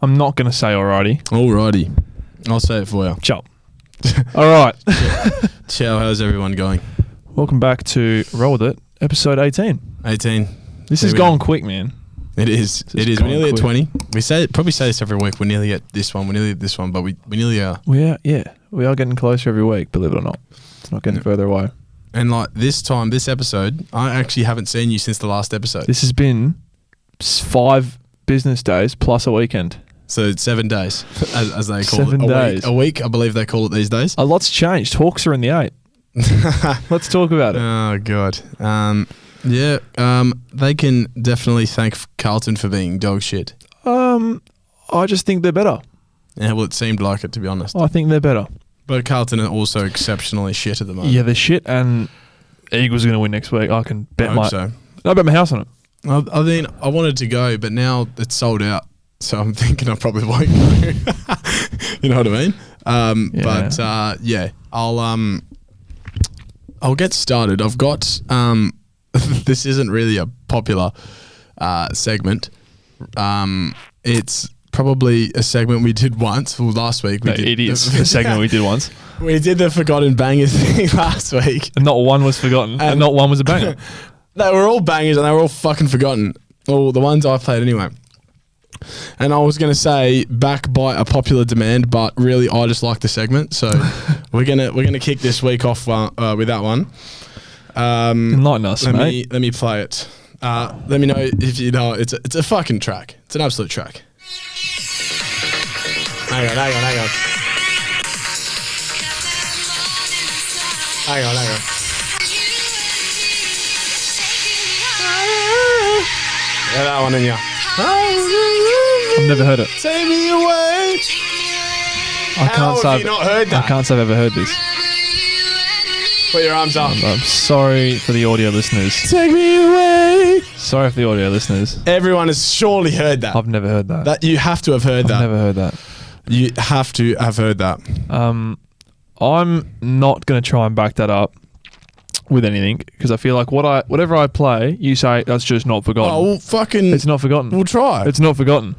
I'm not going to say alrighty. Alrighty. I'll say it for you. Ciao. All right. Ciao, how's everyone going? Welcome back to Roll With It, episode 18. 18. This is going quick, man. It is. It is. We're nearly at 20. We probably say this every week. We're nearly at this one. We're nearly at this one, but we nearly are. We are getting closer every week, believe it or not. It's not getting further away. And like this episode, I actually haven't seen you since the last episode. This has been 5 business days plus a weekend. So it's 7 days, as they call 7 it. days. A week, I believe they call it these days. A lot's changed. Hawks are in the 8. Let's talk about it. Oh, God. They can definitely thank Carlton for being dog shit. I just think they're better. Yeah, well, it seemed like it, to be honest. I think they're better. But Carlton are also exceptionally shit at the moment. Yeah, they're shit, and Eagles are going to win next week. I can bet so. I bet my house on it. I mean, I wanted to go, but now it's sold out. So I'm thinking I probably won't go. You know what I mean? I'll get started. I've got this isn't really a popular segment. It's probably a segment we did once. Well, last week we did. It is a segment we did once. We did the forgotten bangers thing last week. And not one was forgotten, and not one was a banger. They were all bangers, and they were all fucking forgotten. Well, the ones I played anyway. And I was going to say back by a popular demand, but really I just like the segment, so we're gonna kick this week off with that one. Enlighten us, mate. Let me play it. Let me know if you know it's a fucking track. It's an absolute track. Hang on. Yeah, that one in ya. I've never heard it. Take me away. How have you not heard that? I can't say I've ever heard this. Put your arms up. I'm sorry for the audio listeners. Take me away. Sorry for the audio listeners. Everyone has surely heard that. I've never heard that. That you have to have heard that. I've never heard that. You have to have heard that. I'm not going to try and back that up with anything because I feel like whatever I play, you say that's just not forgotten. Oh, well, fucking... It's not forgotten. We'll try. It's not forgotten.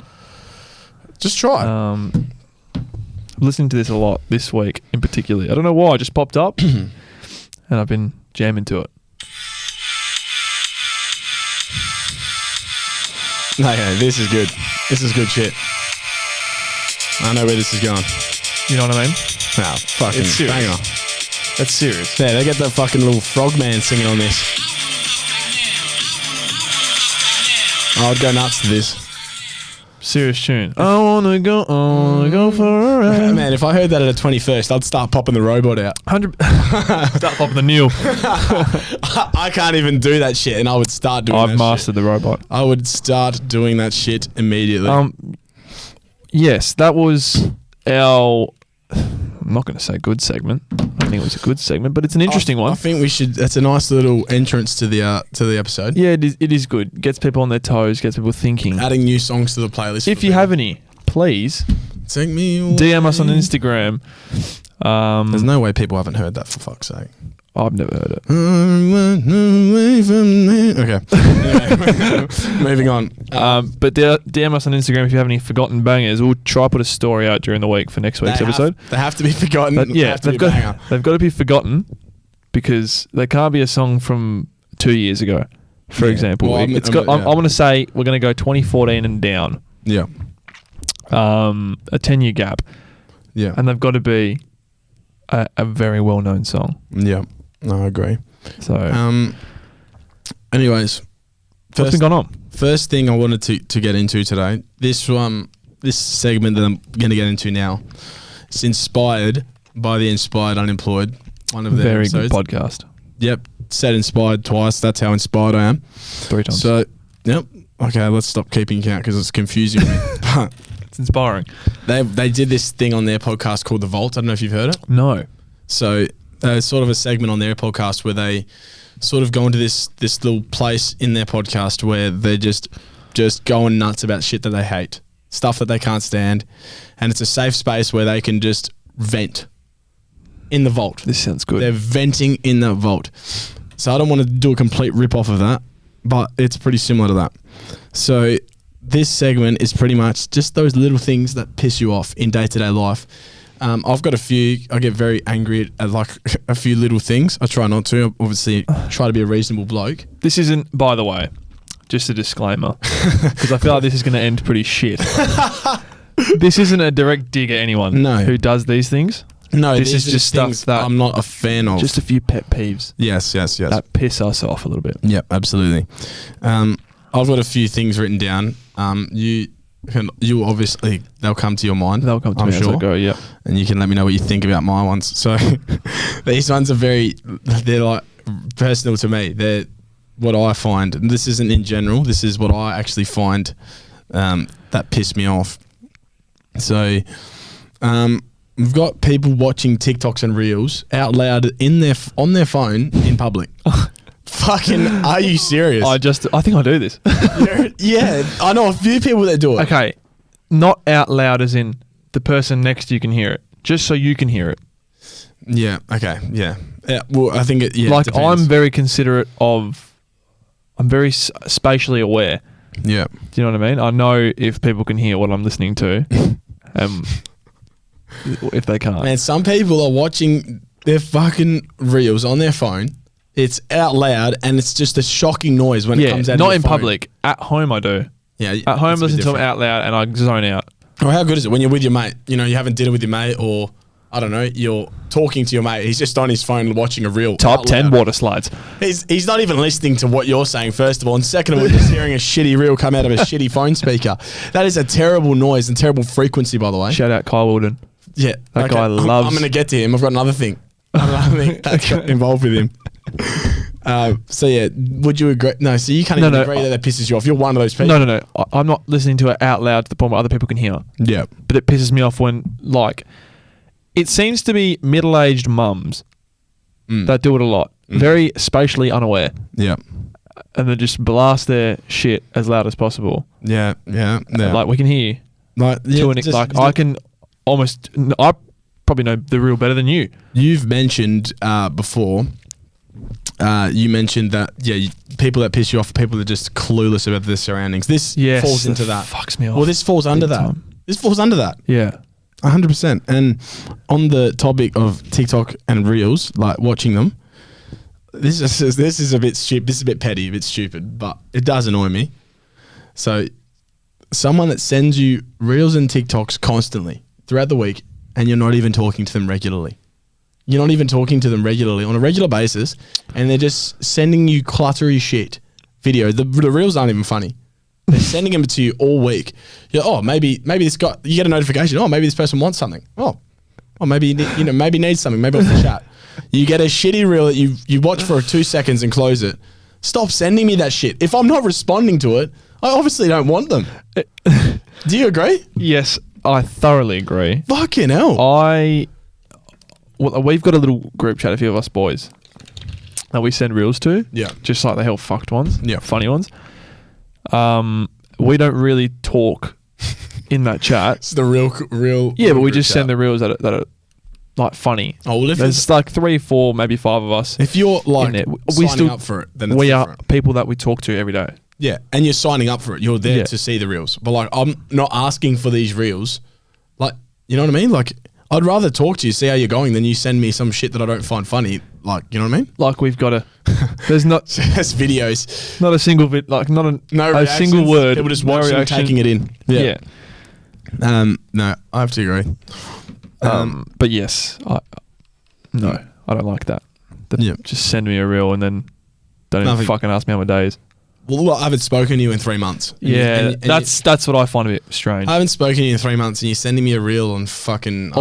Just try. I'm listening to this a lot this week in particular. I don't know why. It just popped up and I've been jamming to it. Okay, this is good. This is good shit. I know where this is going. You know what I mean? Wow, fucking banger. That's serious. Yeah, they get the fucking little frogman singing on this. I'd go nuts to this. Serious tune. I wanna go for a ride. Man, if I heard that at a 21st, I'd start popping the robot out. 100. Start popping the Neil. I can't even do that shit, and I would start doing that shit. I've mastered the robot. I would start doing that shit immediately. Yes, that was our... I'm not going to say good segment. I don't think it was a good segment, but it's an interesting one. I think we should... That's a nice little entrance to the episode. Yeah, it is good. Gets people on their toes, gets people thinking. Adding new songs to the playlist. If you have any, please take me away. DM us on Instagram. There's no way people haven't heard that, for fuck's sake. I've never heard it. Okay. Anyway, moving on. But DM us on Instagram if you have any forgotten bangers. We'll try to put a story out during the week for next week's episode. They have to be forgotten. They've got to be forgotten because they can't be a song from 2 years ago, for example. Well, I want to say we're going to go 2014 and down. Yeah. A 10-year gap. Yeah. And they've got to be a very well-known song. Yeah. No, I agree. So, anyways, what's been going on? First thing I wanted to get into today, this segment that I'm going to get into now, it's inspired by the Inspired Unemployed, one of their very episodes. Good podcast. Yep, said inspired twice. That's how inspired I am. 3 times. So, yep. Okay, let's stop keeping count because it's confusing me. But it's inspiring. They did this thing on their podcast called The Vault. I don't know if you've heard it. No. So sort of a segment on their podcast where they sort of go into this little place in their podcast where they're just going nuts about shit that they hate, stuff that they can't stand, and it's a safe space where they can just vent in the vault. This sounds good. They're venting in the vault. So I don't want to do a complete rip off of that, but it's pretty similar to that. So this segment is pretty much just those little things that piss you off in day-to-day life. I've got a few. I get very angry at like a few little things. I try not to. Obviously, try to be a reasonable bloke. This isn't, by the way, just a disclaimer, because I feel like this is going to end pretty shit. This isn't a direct dig at anyone who does these things. No, this is just stuff that I'm not a fan of. Just a few pet peeves. Yes. That piss us off a little bit. Yeah, absolutely. I've got a few things written down. You obviously, they'll come to your mind. They'll come to me as I go, yeah. And you can let me know what you think about my ones. So these ones are they're like personal to me. They're what I find. And this isn't in general. This is what I actually find that piss me off. So we've got people watching TikToks and Reels out loud on their phone in public. Fucking, are you serious? I think I do this. Yeah, I know a few people that do it. Okay, not out loud as in the person next to you can hear it, just so you can hear it. Yeah, okay, yeah. Well, I think like, it I'm very considerate of, I'm very spatially aware. Yeah. Do you know what I mean? I know if people can hear what I'm listening to, if they can't. Man, some people are watching their fucking Reels on their phone. It's out loud, and it's just a shocking noise when it comes out of your not in phone. public. At home, I do. Yeah. At home, listen to them out loud, and I zone out. Oh, how good is it when you're with your mate? You know, you're having dinner with your mate, or, I don't know, you're talking to your mate. He's just on his phone watching a reel. Top 10 water slides. He's not even listening to what you're saying, first of all. And second of all, just hearing a shitty reel come out of a shitty phone speaker. That is a terrible noise and terrible frequency, by the way. Shout out Kyle Wilden. Yeah. That guy loves... I'm going to get to him. I've got another thing. That's got involved with him. So yeah, would you agree? No, so you can't even agree that pisses you off. You're one of those people. No. I'm not listening to it out loud to the point where other people can hear. Yeah. But it pisses me off when, like, it seems to be middle-aged mums that do it a lot. Very spatially unaware. Yeah. And they just blast their shit as loud as possible. Yeah. Like, we can hear. Like, I can almost... I probably know the reel better than you. You've mentioned before... you mentioned that people that piss you off are people that are just clueless about their surroundings. This falls into that. Fucks me off. Well, this falls under that. Time. This falls under that. Yeah, 100%. And on the topic of TikTok and Reels, like watching them, this is a bit stupid. This is a bit petty, a bit stupid, but it does annoy me. So, someone that sends you Reels and TikToks constantly throughout the week, and you're not even talking to them regularly. You're not even talking to them regularly on a regular basis, and they're just sending you cluttery shit video. The reels aren't even funny. They're sending them to you all week. Maybe this guy. You get a notification. Oh, maybe this person wants something. Oh, maybe maybe needs something. Maybe off the chat. You get a shitty reel that you watch for 2 seconds and close it. Stop sending me that shit. If I'm not responding to it, I obviously don't want them. Do you agree? Yes, I thoroughly agree. Fucking hell. We've got a little group chat, a few of us boys, that we send reels to. Yeah. Just like the hell fucked ones. Yeah. Funny ones. We don't really talk in that chat. It's the real. Yeah, but we just send the reels that are like funny. Oh, well, if there's like 3, 4, maybe 5 of us. If you're like we signing up for it, then it's we different. are people that we talk to every day. Yeah, and you're signing up for it. You're there to see the reels. But like, I'm not asking for these reels. Like, you know what I mean? Like, I'd rather talk to you, see how you're going, than you send me some shit that I don't find funny. Like, you know what I mean? Like, we've got there's not just videos, not a single a single word. People just watching and taking it in. Yeah. No, I have to agree. But yes, I don't like that. Just send me a reel and then don't even fucking ask me how my day is. Well, I haven't spoken to you in 3 months. That's what I find a bit strange. I haven't spoken to you in 3 months, and you're sending me a reel on fucking.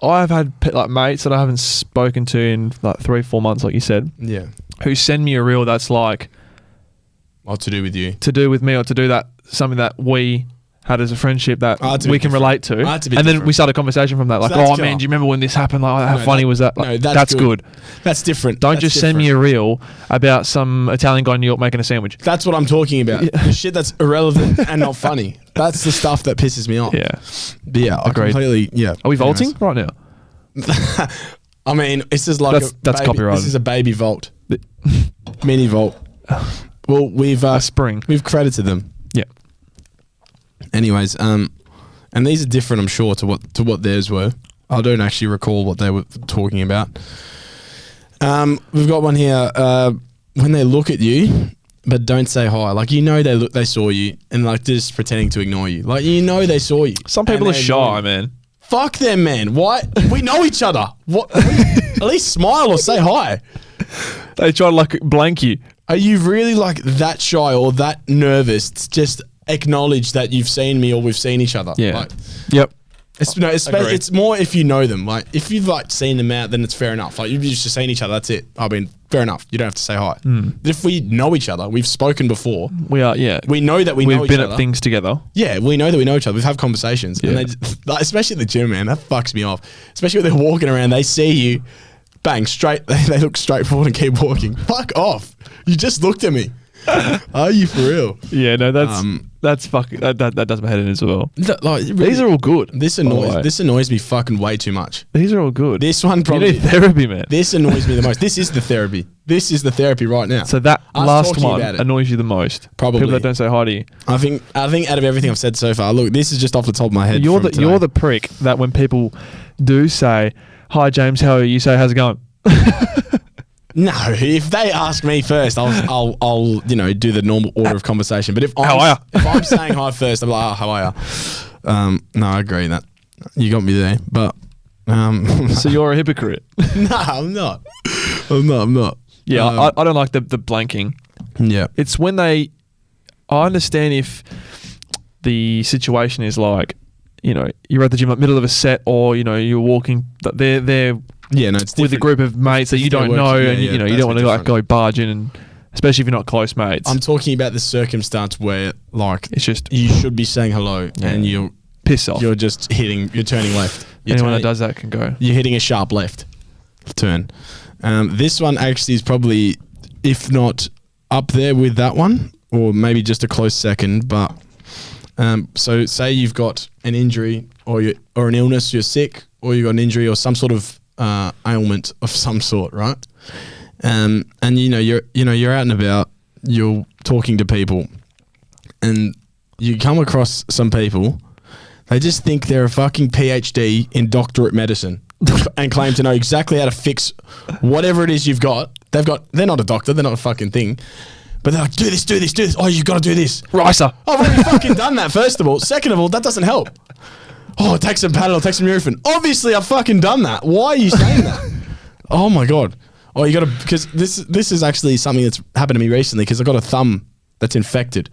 I've had like mates that I haven't spoken to in like 3-4 months, like you said. Yeah. Who send me a reel that's like, what to do with you, to do with me, or to do that something that we had as a friendship that we can relate to, and then we start a conversation from that. Like, oh man, do you remember when this happened? Like, how funny was that? Like, that's good. That's different. Don't just send me a reel about some Italian guy in New York making a sandwich. That's what I'm talking about. The shit that's irrelevant and not funny. That's the stuff that pisses me off. Yeah. But yeah, I completely. Yeah. Are we vaulting right now? I mean, this is like that's copyrighted. This is a baby vault, mini vault. Well, we've spring. We've credited them. Yeah. Anyways, and these are different, I'm sure, to what theirs were. I don't actually recall what they were talking about. We've got one here. When they look at you, but don't say hi. Like, they saw you and like just pretending to ignore you. Like, they saw you. Some people are shy, man. Fuck them, man. Why? We know each other. What? At least smile or say hi. They try to like blank you. Are you really like that shy or that nervous to just acknowledge that you've seen me or we've seen each other? Yeah. Like, yep. It's more if you know them. Like, if you've like seen them out, then it's fair enough. Like, you've just seen each other, that's it. I mean, fair enough. You don't have to say hi. But if we know each other, we've spoken before. We are, yeah. We know that we've know each other. We've been at things together. Yeah, we know that we know each other. We've had conversations. Yeah. And like, especially at the gym, man, that fucks me off. Especially when they're walking around, they see you, bang, straight. They look straight forward and keep walking. Fuck off. You just looked at me. Are you for real? Yeah, no, that's fucking that does my head in as well. Really, these are all good. This annoys me fucking way too much. These are all good. This one probably you need therapy, man. This annoys me the most. This is the therapy. This is the therapy right now. So that last one annoys you the most. Probably people that don't say hi to you. I think out of everything I've said so far, look, this is just off the top of my head. You're the prick that when people do say hi, James, how are you? You say how's it going? No, if they ask me first, I'll do the normal order of conversation. But if I'm saying hi first, I'm like, how are you? No, I agree that you got me there. But so you're a hypocrite. No, I'm not. I'm not. Yeah, I don't like the blanking. Yeah, it's when I understand if the situation is like, you're at the gym like middle of a set, or you're walking. They're yeah, no, it's with a group of mates that you don't know, and you don't want to like go barge in, and especially if you're not close mates. I'm talking about the circumstance where like it's just you should be saying hello and you're piss off. You're just turning left. Anyone that does that can go. You're hitting a sharp left turn. This one actually is probably, if not up there with that one, or maybe just a close second. But so say you've got an injury or an illness, you're sick, or you've got an injury or some sort of ailment of some sort, right? And you're out and about, you're talking to people, and you come across some people. They just think they're a fucking PhD in doctorate medicine and claim to know exactly how to fix whatever it is you've got. They're not a doctor, they're not a fucking thing. But they're like, do this. Oh, you've got to do this. Ricer. I've already fucking done that, first of all. Second of all, that doesn't help. Oh, take some Panadol, take some Nurofen. Obviously, I've fucking done that. Why are you saying that? Oh, my God. Oh, you got to... Because this is actually something that's happened to me recently, because I've got a thumb that's infected.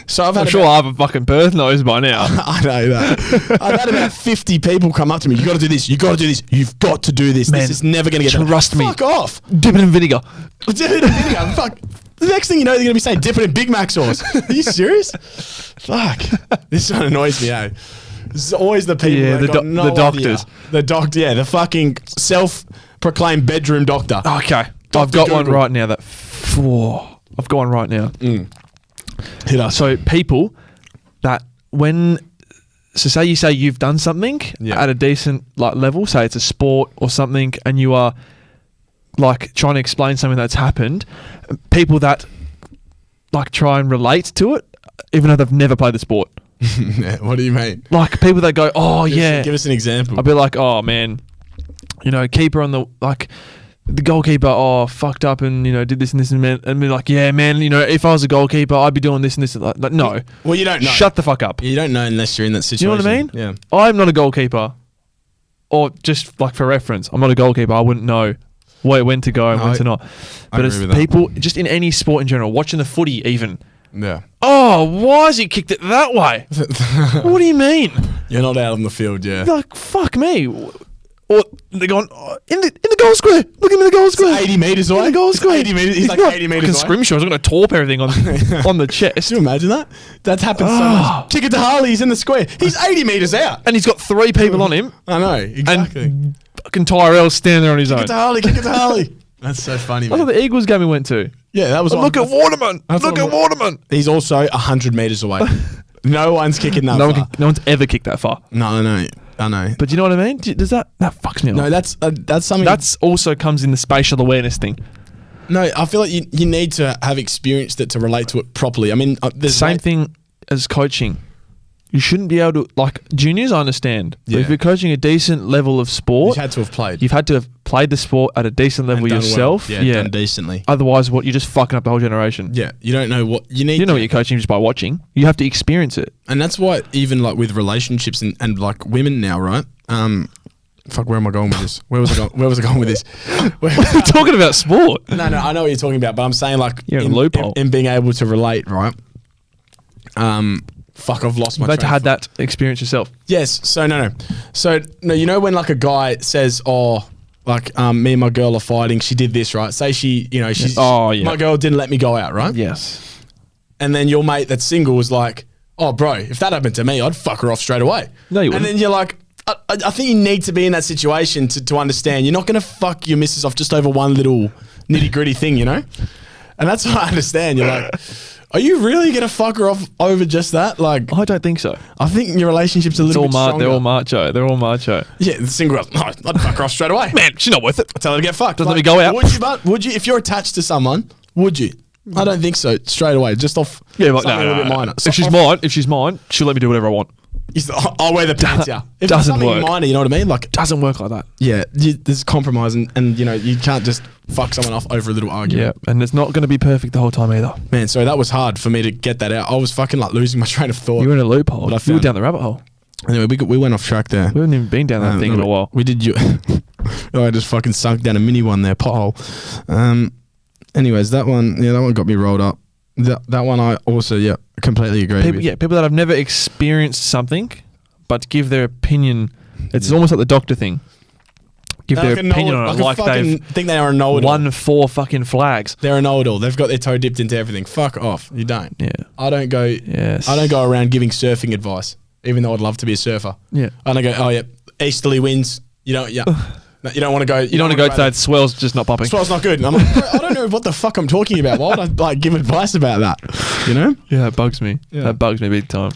So I'm sure I have a fucking birth nose by now. I know that. I've had about 50 people come up to me. You got to do this. You got to do this. You've got to do this. Man, this is never going to get done. Trust me. Fuck off. Dip it in vinegar. Dip it in vinegar. Fuck. The next thing you know, they're going to be saying, dip it in Big Mac sauce. Are you serious? Fuck. This one annoys me, eh? It's always the people that got no the doctors. Idea. The doctor, yeah, the fucking self-proclaimed bedroom doctor. Okay. I've got one right now that... I've got one right now. Hit us. So people that say you say you've done something at a decent like level, say it's a sport or something, and you are like trying to explain something that's happened, people that like try and relate to it, even though they've never played the sport. What do you mean? Like people that go, oh give us an example. I'll be like, oh man, keeper on the the goalkeeper, fucked up and, did this and this and be like, yeah, man, if I was a goalkeeper, I'd be doing this and this. Like, no. Well, you don't know. Shut the fuck up. You don't know unless you're in that situation. Do you know what I mean? Yeah. I'm not a goalkeeper. Or just like for reference, I'm not a goalkeeper. I wouldn't know when to go and when to not. But it's people, just in any sport in general, watching the footy even. Yeah. Oh, why has he kicked it that way? What do you mean? You're not out on the field, yeah. Like, fuck me. Or they're going, in the goal square. Look at him in the goal square. 80 metres away. In the goal square. 80 metres. He's like 80 metres away. Scrimshaw. I was going to torp everything on the chest. Can you imagine that? That's happened so much. Kick it to Harley. He's in the square. He's 80 metres out. And he's got 3 people on him. I know. Exactly. And fucking Tyrell's standing there on his own. Kick it to Harley. That's so funny, man. That's what the Eagles game we went to. Yeah, that was. Look at Waterman. Look at Waterman. He's also 100 metres away. No one's kicking that far. No one's ever kicked that far. No, I know. But you know what I mean? Does that fucks me off? No, that's something. That's also comes in the spatial awareness thing. No, I feel like you need to have experienced it to relate to it properly. I mean, the same thing as coaching. You shouldn't be able to, like, juniors, I understand. But Yeah. if you're coaching a decent level of You sport, had to have played. you've had to have played the sport at a decent level and done yourself. Well. Yeah, done decently. Otherwise, what, you're just fucking up the whole generation. Yeah, you don't know what you need. You know what you're coaching just by watching. You have to experience it. And that's why even like with relationships and like women now, right? Fuck, where am I going with this? Where was I going with this? We're talking about sport. No, I know what you're talking about, but I'm saying like You're in a loophole. in being able to relate, right? Fuck, I've lost my. You've had to train have of that experience yourself. Yes. So no. So no, you know when like a guy says, "Oh, like me and my girl are fighting. She did this, right?" Say she's Oh, yeah. my girl didn't let me go out, right? Yes. And then your mate that's single was like, "Oh, bro, if that happened to me, I'd fuck her off straight away." No, you And wouldn't. then you're like, I think you need to be in that situation to understand. You're not going to fuck your missus off just over one little nitty gritty thing, you know? And that's what I understand. You're like, are you really going to fuck her off over just that? Like, I don't think so. I think your relationship's a It's little all bit stronger. they're all macho. They're all macho. Yeah, the single girl, no, I'd fuck her off straight away. Man, she's not worth it. I'd tell her to get fucked. Doesn't let me go out. Would you, but would you, if you're attached to someone, would you? I don't think so. Straight away, just off Yeah, but something a little bit minor. If she's mine, she'll let me do whatever I want. I'll wear the pants out. If Doesn't it's something work. minor, you know what I mean? Like, Doesn't work like that. yeah, there's compromise, and you know you can't just fuck someone off over a little argument. Yeah, and it's not going to be perfect the whole time either. Man, so that was hard for me to get that out. I was fucking like losing my train of thought. You were in a loophole. But I You were found- down the rabbit hole. Anyway, we went off track there. We haven't even been down that thing in a while. We did you. I just fucking sunk down a mini one there, pothole. Anyways, that one got me rolled up. That one I also completely agree with. People that have never experienced something, but give their opinion. It's almost like the doctor thing. Give their opinion on it, like they've think they are a know-it-all. won 4 fucking flags. They're a know-it-all. They've got their toe dipped into everything. Fuck off. You don't. Yeah. I don't go. Yes. I don't go around giving surfing advice, even though I'd love to be a surfer. Yeah. I don't go. Oh yeah, easterly winds. You don't. Yeah. No, you don't want to go. You don't want to go to that. Swell's just not pumping. Swell's not good. And I'm like, bro, I don't know what the fuck I'm talking about. Why would I like give advice about that? You know? Yeah, it bugs me. Yeah. That bugs me big time.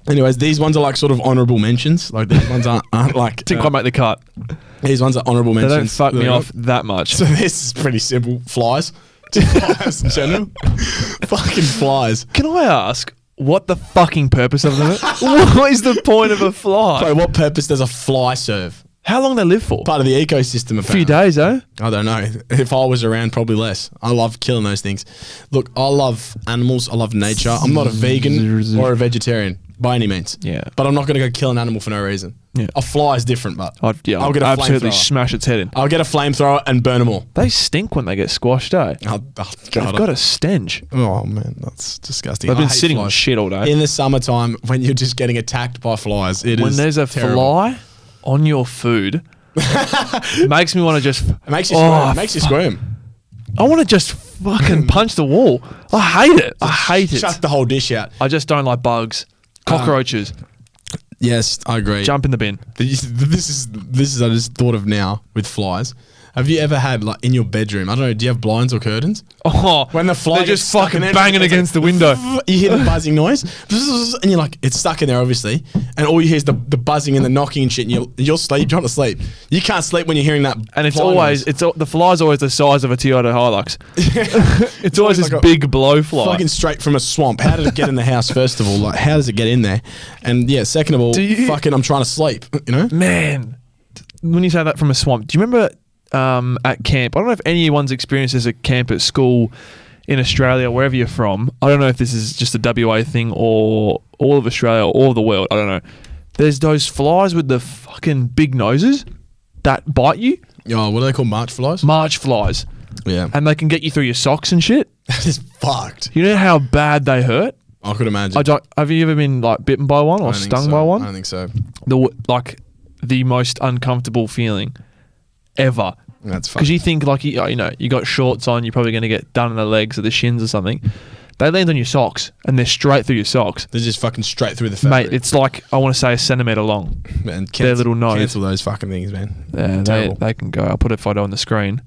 Anyways, these ones are like sort of honourable mentions. Like these ones aren't like. Didn't quite make the cut. These ones are honourable They mentions. don't fuck me off that much. So this is pretty simple. Flies. Just flies in general. Fucking flies. Can I ask what the fucking purpose of them is? What is the point of a fly? Bro, what purpose does a fly serve? How long they live for? Part of the ecosystem. A few Apparently. days, eh? I don't know. If I was around, probably less. I love killing those things. Look, I love animals. I love nature. I'm not a vegan or a vegetarian by any means. Yeah. But I'm not going to go kill an animal for no reason. Yeah. A fly is different, but I'll get a absolutely flamethrower. smash its head in. I'll get a flamethrower and burn them all. They stink when they get squashed, eh? Oh, They've got a stench. Oh man, that's disgusting. They've I been hate sitting on flies. shit all day. In the summertime when you're just getting attacked by flies. When there's a terrible. fly on your food, it makes me want to just. It makes you Oh, squirm. It makes you squirm. I want to just fucking punch the wall. I hate it. I hate it. Chuck the whole dish out. I just don't like bugs. Cockroaches. Yes, I agree. Jump in the bin. This is I just thought of now with flies. Have you ever had like in your bedroom? I don't know. Do you have blinds or curtains? Oh, When the fly they're gets just stuck fucking in there, banging it's against like, the window. You hear the buzzing noise, and you're like, it's stuck in there, obviously. And all you hear is the buzzing and the knocking and shit. And you're trying to sleep. You can't sleep when you're hearing that. And it's fly always noise. the fly's always the size of a Toyota Hilux. It's always like this a big blow fly. fucking straight from a swamp. How did it get in the house? First of all, like how does it get in there? And yeah, second of all, fucking I'm trying to sleep. You know. Man, when you say that from a swamp, do you remember at camp? I don't know if anyone's experienced this at camp at school in Australia, wherever you're from. I don't know if this is just a WA thing or all of Australia or all of the world. I don't know. There's those flies with the fucking big noses that bite you. Oh, what are they called? March flies? March flies. Yeah. And they can get you through your socks and shit. That is fucked. You know how bad they hurt? I could imagine. Have you ever been like bitten by one or I don't think stung so. by I one? don't think so. The most uncomfortable feeling ever. That's fine. Because you think like you got shorts on, you're probably going to get done in the legs or the shins or something. They land on your socks and they're straight through your socks. They're just fucking straight through the fabric. Mate, it's like, I want to say a centimetre long. Man, their little nose. Cancel those fucking things, man. Yeah, Terrible. they can go. I'll put a photo on the screen.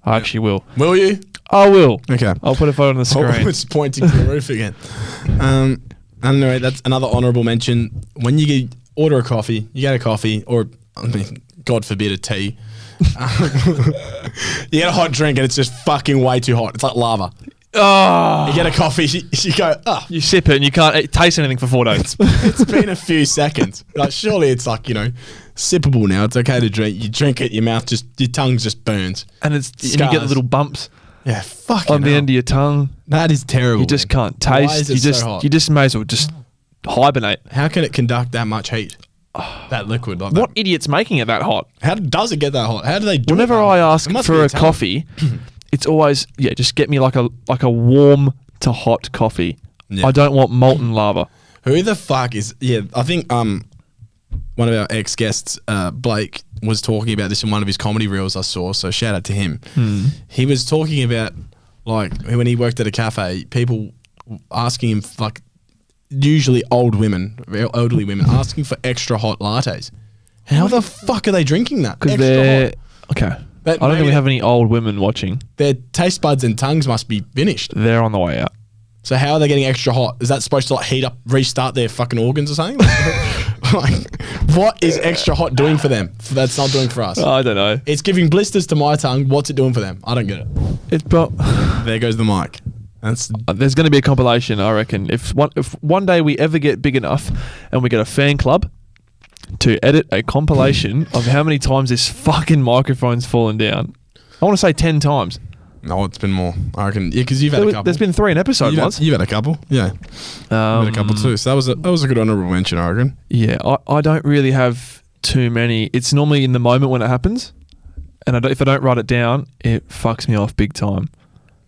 I actually will. Will you? I will. Okay. I'll put a photo on the Oh, screen. it's pointing to the roof again. Anyway, that's another honourable mention. When you order a coffee, you get a coffee, or I mean, God forbid, a tea. You get a hot drink and it's just fucking way too hot. It's like lava. Oh, You get a coffee, you go, oh, you sip it and you can't taste anything for 4 days. it's been a few seconds. Like, surely it's like, sippable now. It's okay to drink. You drink it, your tongue just burns. And and you get the little bumps Yeah, fucking on the end of your tongue. That is terrible. You just can't Why taste. is it so hot? You just may as well just hibernate. How can it conduct that much heat? That liquid like What that. idiot's making it that hot? How does it get that hot? How do they do Whenever it that I hot? ask It must for be a Italian. coffee, it's always just get me like a warm to hot coffee. Yeah. I don't want molten lava. Who the fuck is? Yeah, I think one of our ex guests, Blake, was talking about this in one of his comedy reels I saw. So shout out to him. He was talking about like when he worked at a cafe, people asking him like usually elderly women asking for extra hot lattes. How the fuck are they drinking that? Because Extra they're hot. okay. But I don't think maybe we have any old women watching. Their taste buds and tongues must be finished. They're on the way out. So how are they getting extra hot? Is that supposed to like heat up, restart their fucking organs or something? Like, what is extra hot doing for them? That's not doing for us. I don't know. It's giving blisters to my tongue. What's it doing for them? I don't get it. There goes the mic. That's There's going to be a compilation, I reckon. If one day we ever get big enough and we get a fan club to edit a compilation of how many times this fucking microphone's fallen down. I want to say 10 times. no, it's been more. I reckon. Yeah, because you've had a couple. There's been 3 an episode once. You've had a couple. Yeah, you've had a couple too. So that was a good honourable mention, I reckon. Yeah, I don't really have too many. It's normally in the moment when it happens. And if I don't write it down, it fucks me off big time.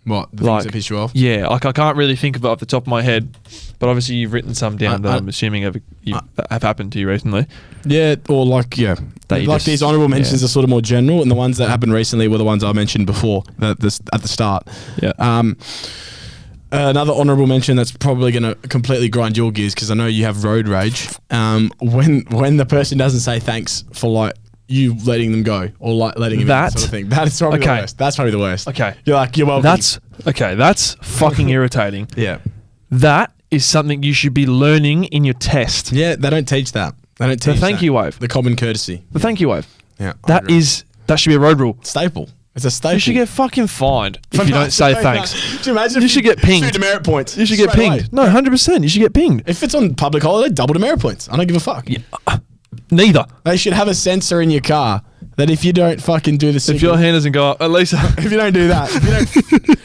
What, the Like, things that piss you off? Yeah, like I can't really think of it off the top of my head. But obviously you've written some down that I'm assuming have happened to you recently. Yeah, or like, yeah. That you Like just- these honourable mentions yeah. are sort of more general, and the ones that happened recently were the ones I mentioned before at the start. Yeah. Another honourable mention that's probably going to completely grind your gears, because I know you have road rage. When the person doesn't say thanks for like you letting them go or like letting him in, That- sort of thing. That is probably the Okay. worst. That's probably the worst. Okay. You're like, you're welcome. That's fucking irritating. yeah. That is something you should be learning in your test. Yeah, they don't teach that. They don't teach The thank that. you wave. The common courtesy. The thank you wave. Yeah. I That agree. should be a road rule. staple. It's a staple. You should get fucking fined if you don't say thanks. Can you imagine? You if should get pinged. 2 demerit points. You should get straight away. pinged. No, 100%. You should get pinged. If it's on public holiday, double demerit points. I don't give a fuck. Neither. They should have a sensor in your car that if you don't fucking do the If signal, your hand doesn't go up, at least if you don't do that,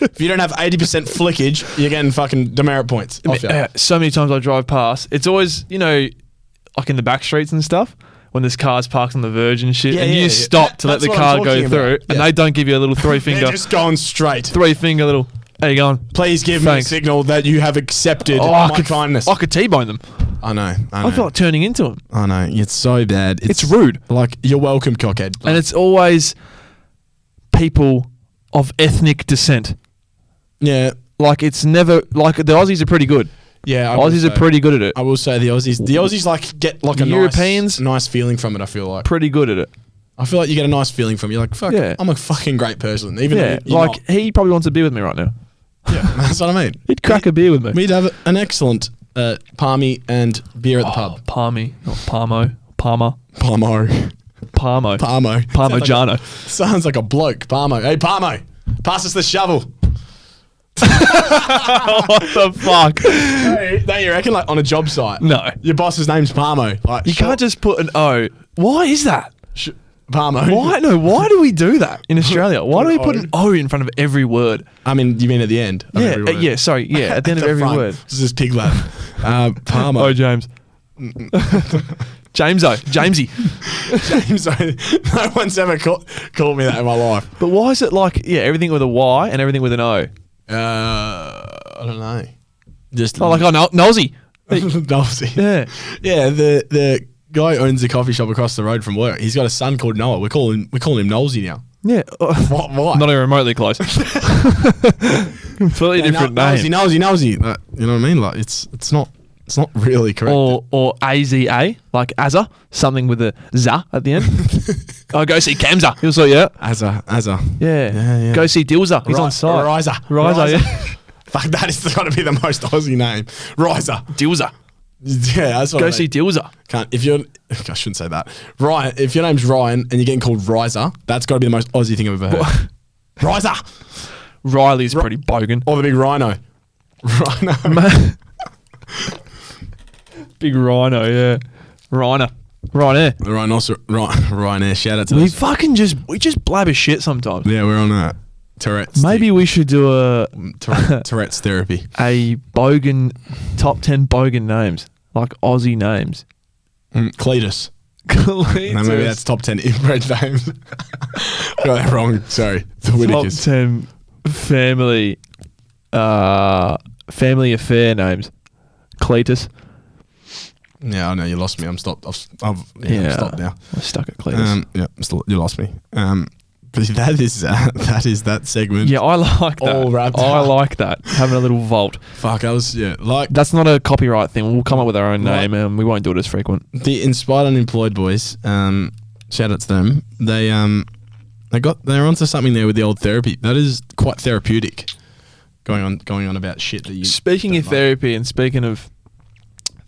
if you don't have 80% flickage, you're getting fucking demerit points off you. so many times I drive past, it's always, like in the back streets and stuff, when there's cars parked on the verge and shit, Yeah, and yeah, you yeah. stop to let That's the what car I'm go talking through, about. and Yeah. they don't give you a little They're 3-finger, just going straight. 3-finger little, how you going? Please give Thanks. me a signal that you have accepted I my kindness. could T-bone them. I know. I feel like turning into them. I know. It's so bad. It's rude. Like, you're welcome, cockhead. And it's always people of ethnic descent. yeah. Like, it's never, like, the Aussies are pretty good. Yeah. I will Aussies are say- pretty good at it. I will say the Aussies like get like a Europeans- nice feeling from it. I feel like Pretty good at it. I feel like you get a nice feeling from it. You're like, fuck, Yeah. I'm a fucking great person. Even Yeah, though you're like, not. he probably wants a beer with me right now. Yeah, that's what I mean. He'd crack a beer with me. We'd have an excellent palmy and beer at the Oh, pub. Palmy, not Palmo. Palmer. Palmo. Parmo. Parmo. Parmigiano. Sounds like a bloke. Parmo. Hey, Parmo. Pass us the shovel. What the fuck? Hey, don't you reckon? Like on a job site. No. Your boss's name's Parmo. Like, You can't just put an O. Why is that? Parmo. Why? No, why do we do that in Australia? Why do we Put put an an O in front of every word? I mean, you mean at the end? Of Yeah, every word. yeah, sorry. Yeah, at the end of every front. word. This is pig lad. Parmo. Oh, James. James-O. Jamesy. James, no one's ever called me that in my life. But why is it like, everything with a Y and everything with an O? I don't know. Just Oh, like, Nosy. Nosy. Yeah. Yeah, the guy owns a coffee shop across the road from work. He's got a son called Noah. We call him Nosy now. Yeah. What? Why? Not even remotely close. Completely different name. Nosy. You know what I mean? Like it's not really correct. Or AZA, like Azza, something with a za at the end. Oh, go see Kamza. He'll say, yeah. Azza. Yeah. Go see Dilza. He's on site. Riser. yeah. Fuck, that is got to be the most Aussie name. Riser. Dilza. Yeah, that's what I Go mean. see Dilza. I shouldn't say that. Ryan, if your name's Ryan and you're getting called Riser, that's got to be the most Aussie thing I've ever heard. Riser. Riley's pretty bogan. Or the big rhino. Big rhino, yeah. Rhino. Ryanair. The Ryanair. Shout out to We those. we just blabber shit sometimes. Yeah, we're on that. Tourette's. Maybe we should do Tourette's therapy. a bogan, top 10 bogan names. Like Aussie names. Cletus. Cletus. No, maybe that's top 10 inbred names. Got that wrong. Sorry. The Top Whitakers. 10 family affair names. Cletus. Yeah, I know you lost me. I'm stopped. I'm stopped now. I'm stuck at Cletus. You lost me. But that is that segment. Yeah, I like that. All wrapped I up. like that. Having a little vault. Fuck, I was like That's not a copyright thing. We'll come up with our own Right. name and we won't do it as frequent. the Inspired Unemployed boys. Shout out to them. They're onto something there with the old therapy. That is quite therapeutic. Going on about shit that you. Speaking don't of like. therapy and speaking of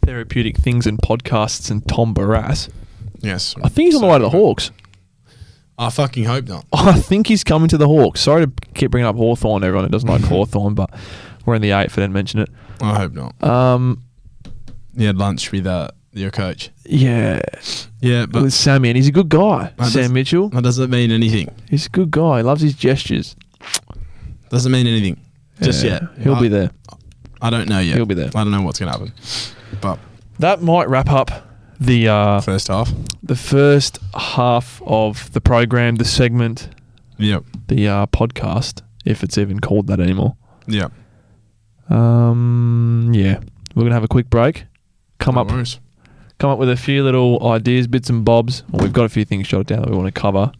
therapeutic things and podcasts and Tom Barras, Yes, I think he's on the way to the Hawks. I fucking hope not. I think he's coming to the Hawks. Sorry to keep bringing up Hawthorn, everyone who doesn't like Hawthorn, but we're in the 8th, I didn't mention it. I hope not. You had lunch with your coach. Yeah, Yeah, but with Sammy, and he's a good guy. That Sam does- Mitchell, that doesn't mean anything. he's a good guy. He loves his gestures. Doesn't mean anything. Just Yeah, yet. He'll be there. I don't know yet. He'll be there. I don't know what's going to happen. But That might wrap up the first half. the first half of the program, the segment, Yep. the podcast, if it's even called that anymore. Yep. Yeah, we're gonna have a quick break. Come up with a few little ideas, bits and bobs. Well, we've got a few things jotted down that we want to cover.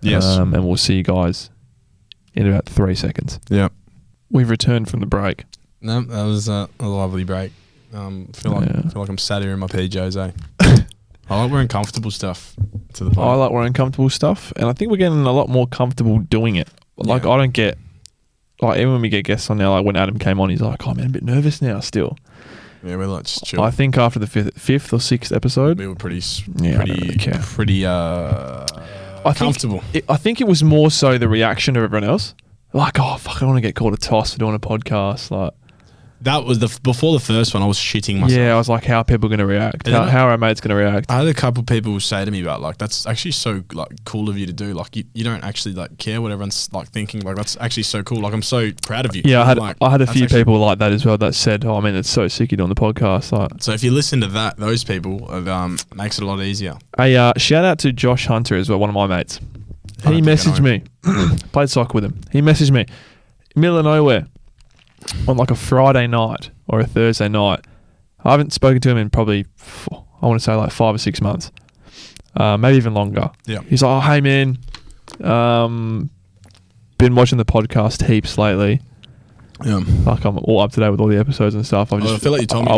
Yes. And we'll see you guys in about 3 seconds. Yep. We've returned from the break. No, that was a lovely break. Feel like I'm sat here in my PJs, eh? I like wearing comfortable stuff to the I pod. like wearing comfortable stuff, and I think we're getting a lot more comfortable doing it. Like, Yeah. I don't get... Like, even when we get guests on now, like when Adam came on, he's like, oh, man, I'm a bit nervous now still. Yeah, we're like just chill. I think after the fifth or sixth episode, We were pretty Yeah, I don't really care. comfortable. I think it was more so the reaction of everyone else. Like, oh, fuck, I don't want to get called a toss for doing a podcast. Like, That was before the first one. I was shitting myself. yeah, I was like, how are people going to react? Yeah. How are our mates going to react? I had a couple people say to me about like that's actually so like cool of you to do. Like you don't actually like care what everyone's like thinking. Like that's actually so cool. Like I'm so proud of you. Yeah, I had a That's few actually- people like that as well that said, oh, man, it's so sick you're doing the podcast. Like, So if you listen to those people, it makes it a lot easier. a shout out to Josh Hunter as well, one of my mates. I He don't think I messaged know me. Played soccer with him. He messaged me, middle of nowhere, on like a Friday night or a Thursday night. I haven't spoken to him in probably, I want to say like 5 or 6 months, maybe even longer. Yeah. He's like, oh, hey man, been watching the podcast heaps lately. Yeah. Like, I'm all up to date with all the episodes and stuff. I feel like you told me. I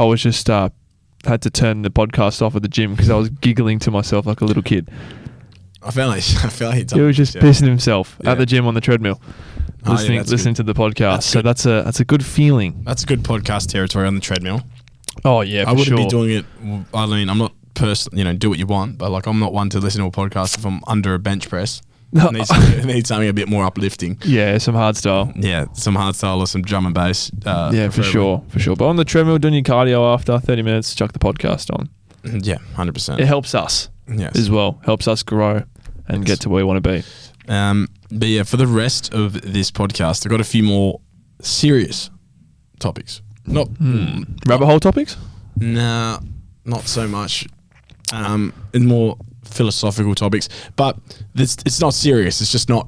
was just had to turn the podcast off at the gym because I was giggling to myself like a little kid. I feel like you told He was just me. pissing himself Yeah. at the gym on the treadmill, Oh, yeah, listening to the podcast. That's So good. that's a good feeling. That's a good podcast territory on the treadmill. Oh yeah, I for wouldn't sure. be doing it. I mean, I'm not do what you want, but like I'm not one to listen to a podcast if I'm under a bench press. No. It needs something a bit more uplifting. Yeah, some hard style. Yeah, some hard style or some drum and bass. Yeah, for preferably. sure. But on the treadmill, doing your cardio after 30 minutes, chuck the podcast on. Yeah, 100%. It helps us Yes. as well. Helps us grow and Yes. get to where we want to be. But yeah, for the rest of this podcast, I've got a few more serious topics. Not, Rabbit hole topics? nah, not so much. And more philosophical topics, but it's not serious. It's just not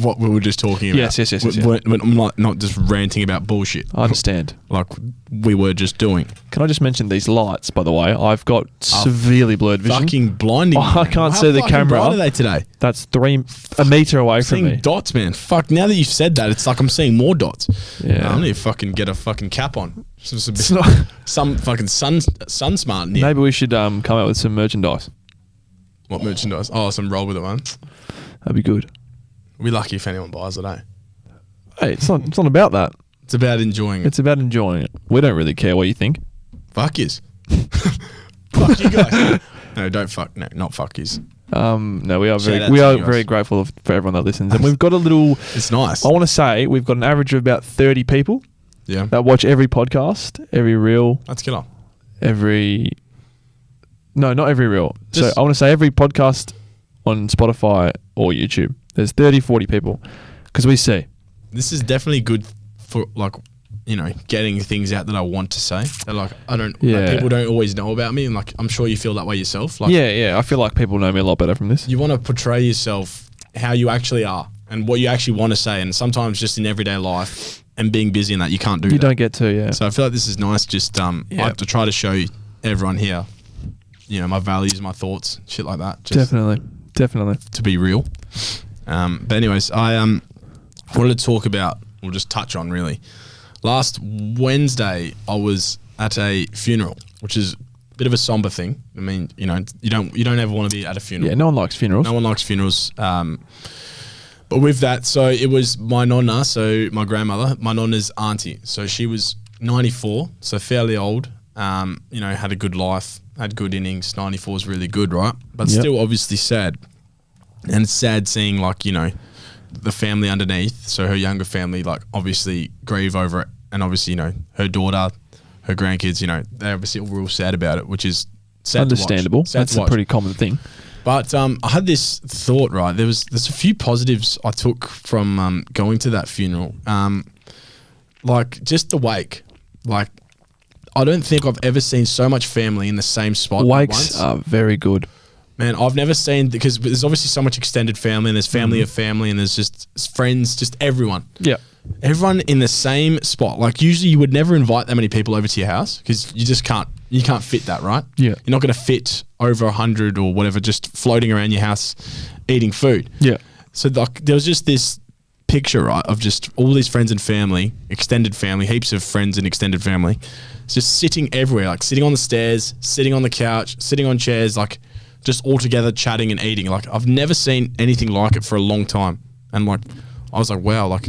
what we were just talking about. Yes. When I'm not just ranting about bullshit. I understand. Like we were just doing. Can I just mention these lights, by the way? I've got severely blurred vision. Fucking blinding. Oh, I man. can't How see the fucking camera. bright are they today? That's a metre away from Seeing me. dots, man. Fuck. Now that you've said that, it's like I'm seeing more dots. Yeah. I need to fucking get a fucking cap on. It's not- Some fucking sun smart in here. Maybe we should come out with some merchandise. What merchandise? Oh, some roll with it ones. That'd be good. We'll be lucky if anyone buys it, eh? Hey, it's not about that. It's about enjoying it. It's about enjoying it. We don't really care what you think. Fuck yes. Fuck you guys. No, don't fuck. No, not fuckies. No, we are Shout out we to are you guys. very grateful for everyone that listens, and we've got a little. It's nice. I want to say we've got an average of about 30 people Yeah. that watch every podcast, every reel, That's killer. every. No, not every reel. Just- So I want to say every podcast on Spotify or YouTube. There's 30, 40 people because we see. This is definitely good for like, you know, getting things out that I want to say. That like I don't. Yeah. Like, people don't always know about me, and like I'm sure you feel that way yourself. Like Yeah. I feel like people know me a lot better from this. you want to portray yourself how you actually are and what you actually want to say, and sometimes just in everyday life and being busy in that you can't do You that. don't get to, yeah. So I feel like this is nice. Just I have to try to show everyone here, you know, my values, my thoughts, shit like that. Just Definitely. to be real. But anyways, I wanted to talk about, or just touch on really. Last Wednesday, I was at a funeral, which is a bit of a somber thing. I mean, you know, you don't ever want to be at a funeral. Yeah, no one likes funerals. No one likes funerals. But with that, so it was my nonna, so my grandmother, my nonna's auntie. So she was 94, so fairly old. You know, had a good life, had good innings. 94 is really good, right? But Yep. still obviously sad. And it's sad seeing like, you know, the family underneath. So her younger family, like obviously grieve over it. And obviously, you know, her daughter, her grandkids, you know, they're obviously all real sad about it, which is sad to watch. Understandable. Sad That's to a watch. pretty common thing. But I had this thought, right? There's a few positives I took from going to that funeral. Like just the wake. Like I don't think I've ever seen so much family in the same spot at Wakes once. are very good. Man, I've never seen, because there's obviously so much extended family, and there's family of family, and there's just friends, just everyone. Yeah. Everyone in the same spot. Like usually you would never invite that many people over to your house because you just can't. You can't fit that, right? Yeah. You're not going to fit over 100 or whatever just floating around your house eating food. Yeah. So like there was just this picture, right, of just all these friends and family, extended family, heaps of friends and extended family, just sitting everywhere, like sitting on the stairs, sitting on the couch, sitting on chairs, like just all together chatting and eating. Like I've never seen anything like it for a long time. And like I was like, wow, like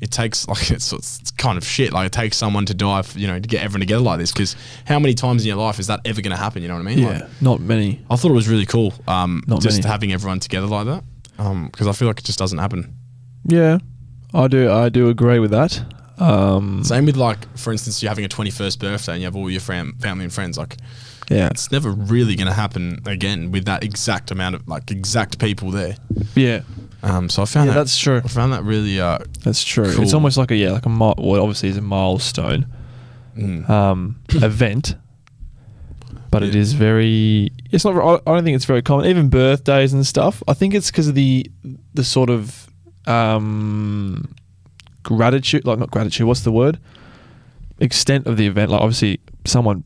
it takes like it's kind of shit. Like it takes someone to die, for, you know, to get everyone together like this. Because how many times in your life is that ever going to happen? You know what I mean? Yeah. Like, Not many. I thought it was really cool. Just many. having everyone together like that. Because I feel like it just doesn't happen. Yeah. I do agree with that. Same with like, for instance, you're having a 21st birthday and you have all your family and friends. Like, Yeah. it's never really going to happen again with that exact amount of like exact people there. Yeah. So I found that that's true. I found that really That's true. Cool. It's almost like well, obviously it's a milestone event, but it Yeah. is very. It's not. I don't think it's very common. Even birthdays and stuff. I think it's because of the sort of gratitude, like not gratitude. What's the word? Extent of the event. Like obviously, someone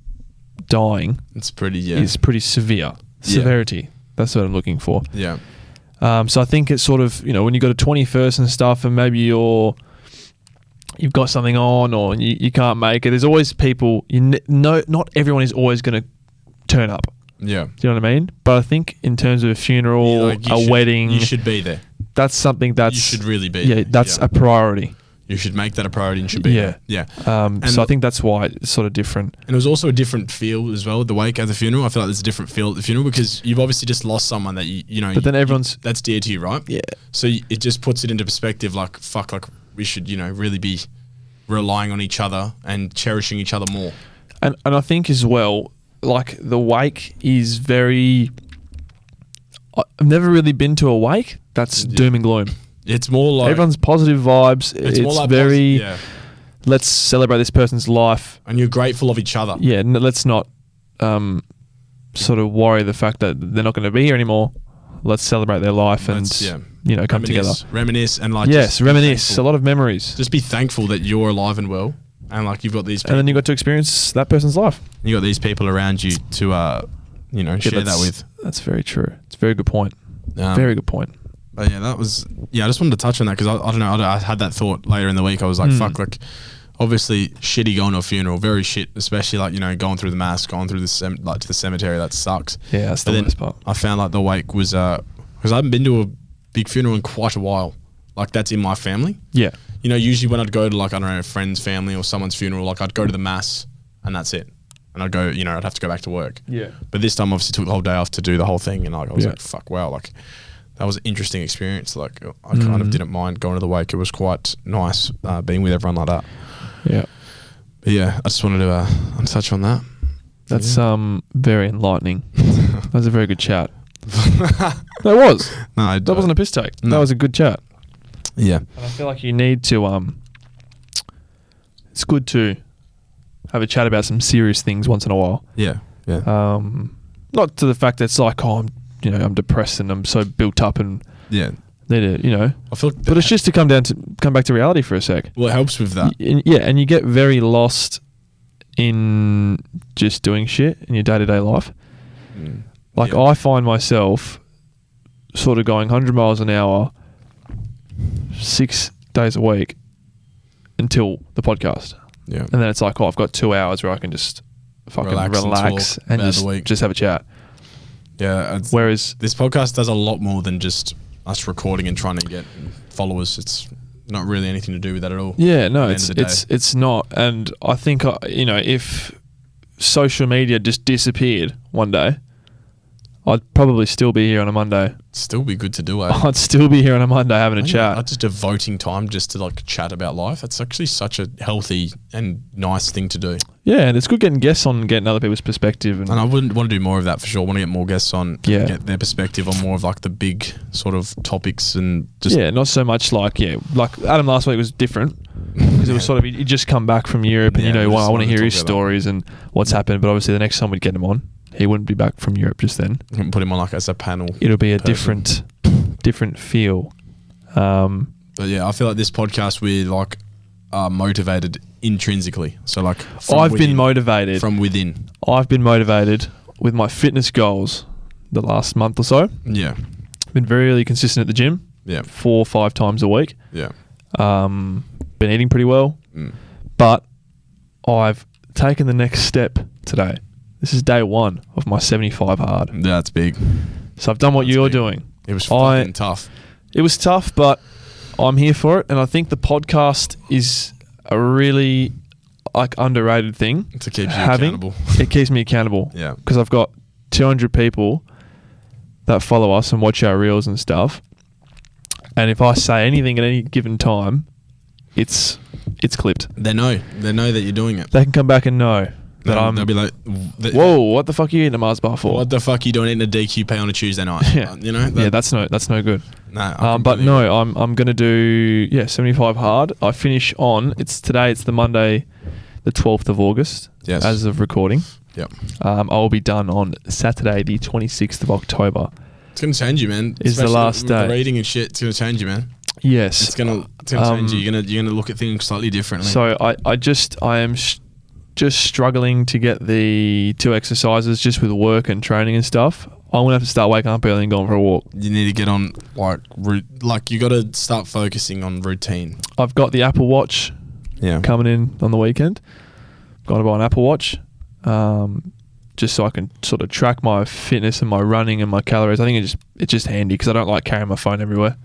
dying it's pretty is pretty severe. Severity. That's what I'm looking for. yeah. So I think it's sort of, you know, when you got a 21st and stuff and maybe you've got something on or you can't make it, there's always people, not everyone is always going to turn up. Yeah. Do you know what I mean? But I think in terms of a funeral, Like, you a should- wedding, you should be there. that's something that's... You should really be. Yeah, there. that's a priority. You should make that a priority and should be Yeah. there. Yeah. So I think that's why it's sort of different. And it was also a different feel as well, the wake at the funeral. I feel like there's a different feel at the funeral because you've obviously just lost someone that you know. But then everyone's... that's dear to you, right? Yeah. So it just puts it into perspective. Like fuck, like we should, you know, really be relying on each other and cherishing each other more. And I think as well, like the wake is very... I've never really been to a wake that's doom and gloom. It's more like Everyone's positive vibes. It's more like very... yeah. Let's celebrate this person's life. And you're grateful of each other. Yeah, let's not sort of worry the fact that they're not going to be here anymore. Let's celebrate their life and, you know, come together. Reminisce and like Yes, just be reminisce. thankful. A lot of memories. Just be thankful that you're alive and well, and like you've got these people, And then you got to experience that person's life. you got these people around you to you know, share that with. That's very true. It's a very good point. Um, Very good point. But yeah, that was I just wanted to touch on that because I don't know. I had that thought later in the week. I was like, fuck, like obviously shitty going to a funeral, very shit, especially like, you know, going through the mass, going through the like to the cemetery. That sucks. Yeah, that's But the then worst part. I found like the wake was because I haven't been to a big funeral in quite a while. Like that's in my family. Yeah. You know, usually when I'd go to like, I don't know, a friend's family or someone's funeral, like I'd go to the mass and that's it. and I'd go, you know, I'd have to go back to work. Yeah. But this time, obviously, took the whole day off to do the whole thing, and I was Yeah. like, fuck, wow, like that was an interesting experience. Like I kind of didn't mind going to the wake. It was quite nice being with everyone like that. Yeah. But yeah, I just wanted to touch on that. That's very enlightening. That was a very good chat. That was. No, That wasn't a piss take. No. That was a good chat. Yeah. And I feel like you need to it's good to have a chat about some serious things once in a while. Yeah. Yeah. Not to the fact that it's like, oh, I'm depressed and I'm so built up and Yeah. need to, I feel like but it's just to come back to reality for a sec. well, it helps with that. And you get very lost in just doing shit in your day-to-day life. Like, Yeah. I find myself sort of going 100 miles an hour 6 days a week until the podcast. Yeah. And then it's like, oh, I've got 2 hours where I can just fucking relax and about the week. just have a chat. Yeah. Whereas, This podcast does a lot more than just us recording and trying to get followers. It's not really anything to do with that at all. yeah, no, At the end of the day. it's not. And I think, if social media just disappeared one day, I'd probably still be here on a Monday. Still be good to do, I'd still be here on a Monday having a chat. Not just devoting time just to like chat about life. That's actually such a healthy and nice thing to do. Yeah, and it's good getting guests on and getting other people's perspective. And I wouldn't want to do more of that for sure. I want to get more guests on, Yeah. get their perspective on more of like the big sort of topics and just yeah, not so much like Adam last week was different because it was sort of he'd just come back from Europe and Yeah, we just I want to wanted to hear his talk about that. stories and what's happened. But obviously the next time we'd get him on, he wouldn't be back from Europe just then. put him on like as a panel. It'll be a person. different feel. But yeah, I feel like this podcast we like are motivated intrinsically. So like I've been motivated from within. I've been motivated with my fitness goals the last month or so. Yeah. Been very really consistent at the gym. Yeah. 4 or 5 times a week. Yeah. Been eating pretty well. But I've taken the next step today. This is day 1 of my 75 hard. That's big. So I've done what That's you're big. doing. It was fucking tough. It was tough, but I'm here for it. And I think the podcast is a really underrated thing. To keep you accountable. It keeps me accountable. Yeah. Because I've got 200 people that follow us and watch our reels and stuff. And if I say anything at any given time, it's clipped. They know that you're doing it. They can come back and know that They'll be like, whoa, what the fuck are you eating a Mars bar for? What the fuck are you doing eating a DQP on a Tuesday night? Yeah. You know? Yeah, that's no good. No. But no, I'm gonna do 75 hard. I finish on it's the Monday, the 12th of August. Yes. As of recording. Yep. I will be done on Saturday, the 26th of October. It's gonna change you, man. Is the Especially last with day. The reading and shit. It's gonna change you, man. Yes. It's gonna change you. You're gonna look at things slightly differently. So I am just struggling to get the 2 exercises just with work and training and stuff. I'm gonna have to start waking up early and going for a walk. you need to get on like you got to start focusing on routine. I've got the Apple Watch Yeah. coming in on the weekend. Got to buy an Apple Watch, just so I can sort of track my fitness and my running and my calories. I think it's just handy because I don't like carrying my phone everywhere.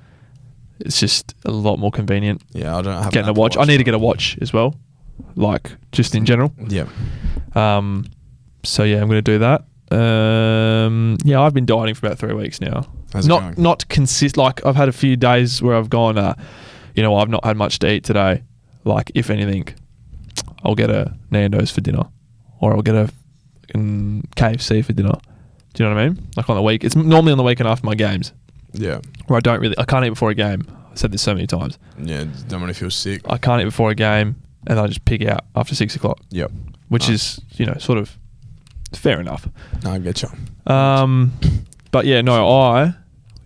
It's just a lot more convenient. Yeah, I don't have Getting a watch. I need to get a watch as well, like just in general. Yeah. So yeah, I'm going to do that. Yeah, I've been dieting for about 3 weeks now. How's it going? Not consist. Like I've had a few days where I've gone, I've not had much to eat today. Like if anything, I'll get a Nando's for dinner, or I'll get a KFC for dinner. Do you know what I mean? Like on the week, it's normally on the weekend after my games, Yeah. where I can't eat before a game. I've said this so many times. Yeah. Don't want to feel sick. I can't eat before a game, and I just pig out after 6 o'clock, Yep. which is sort of fair enough. No, I get you. But yeah, no, I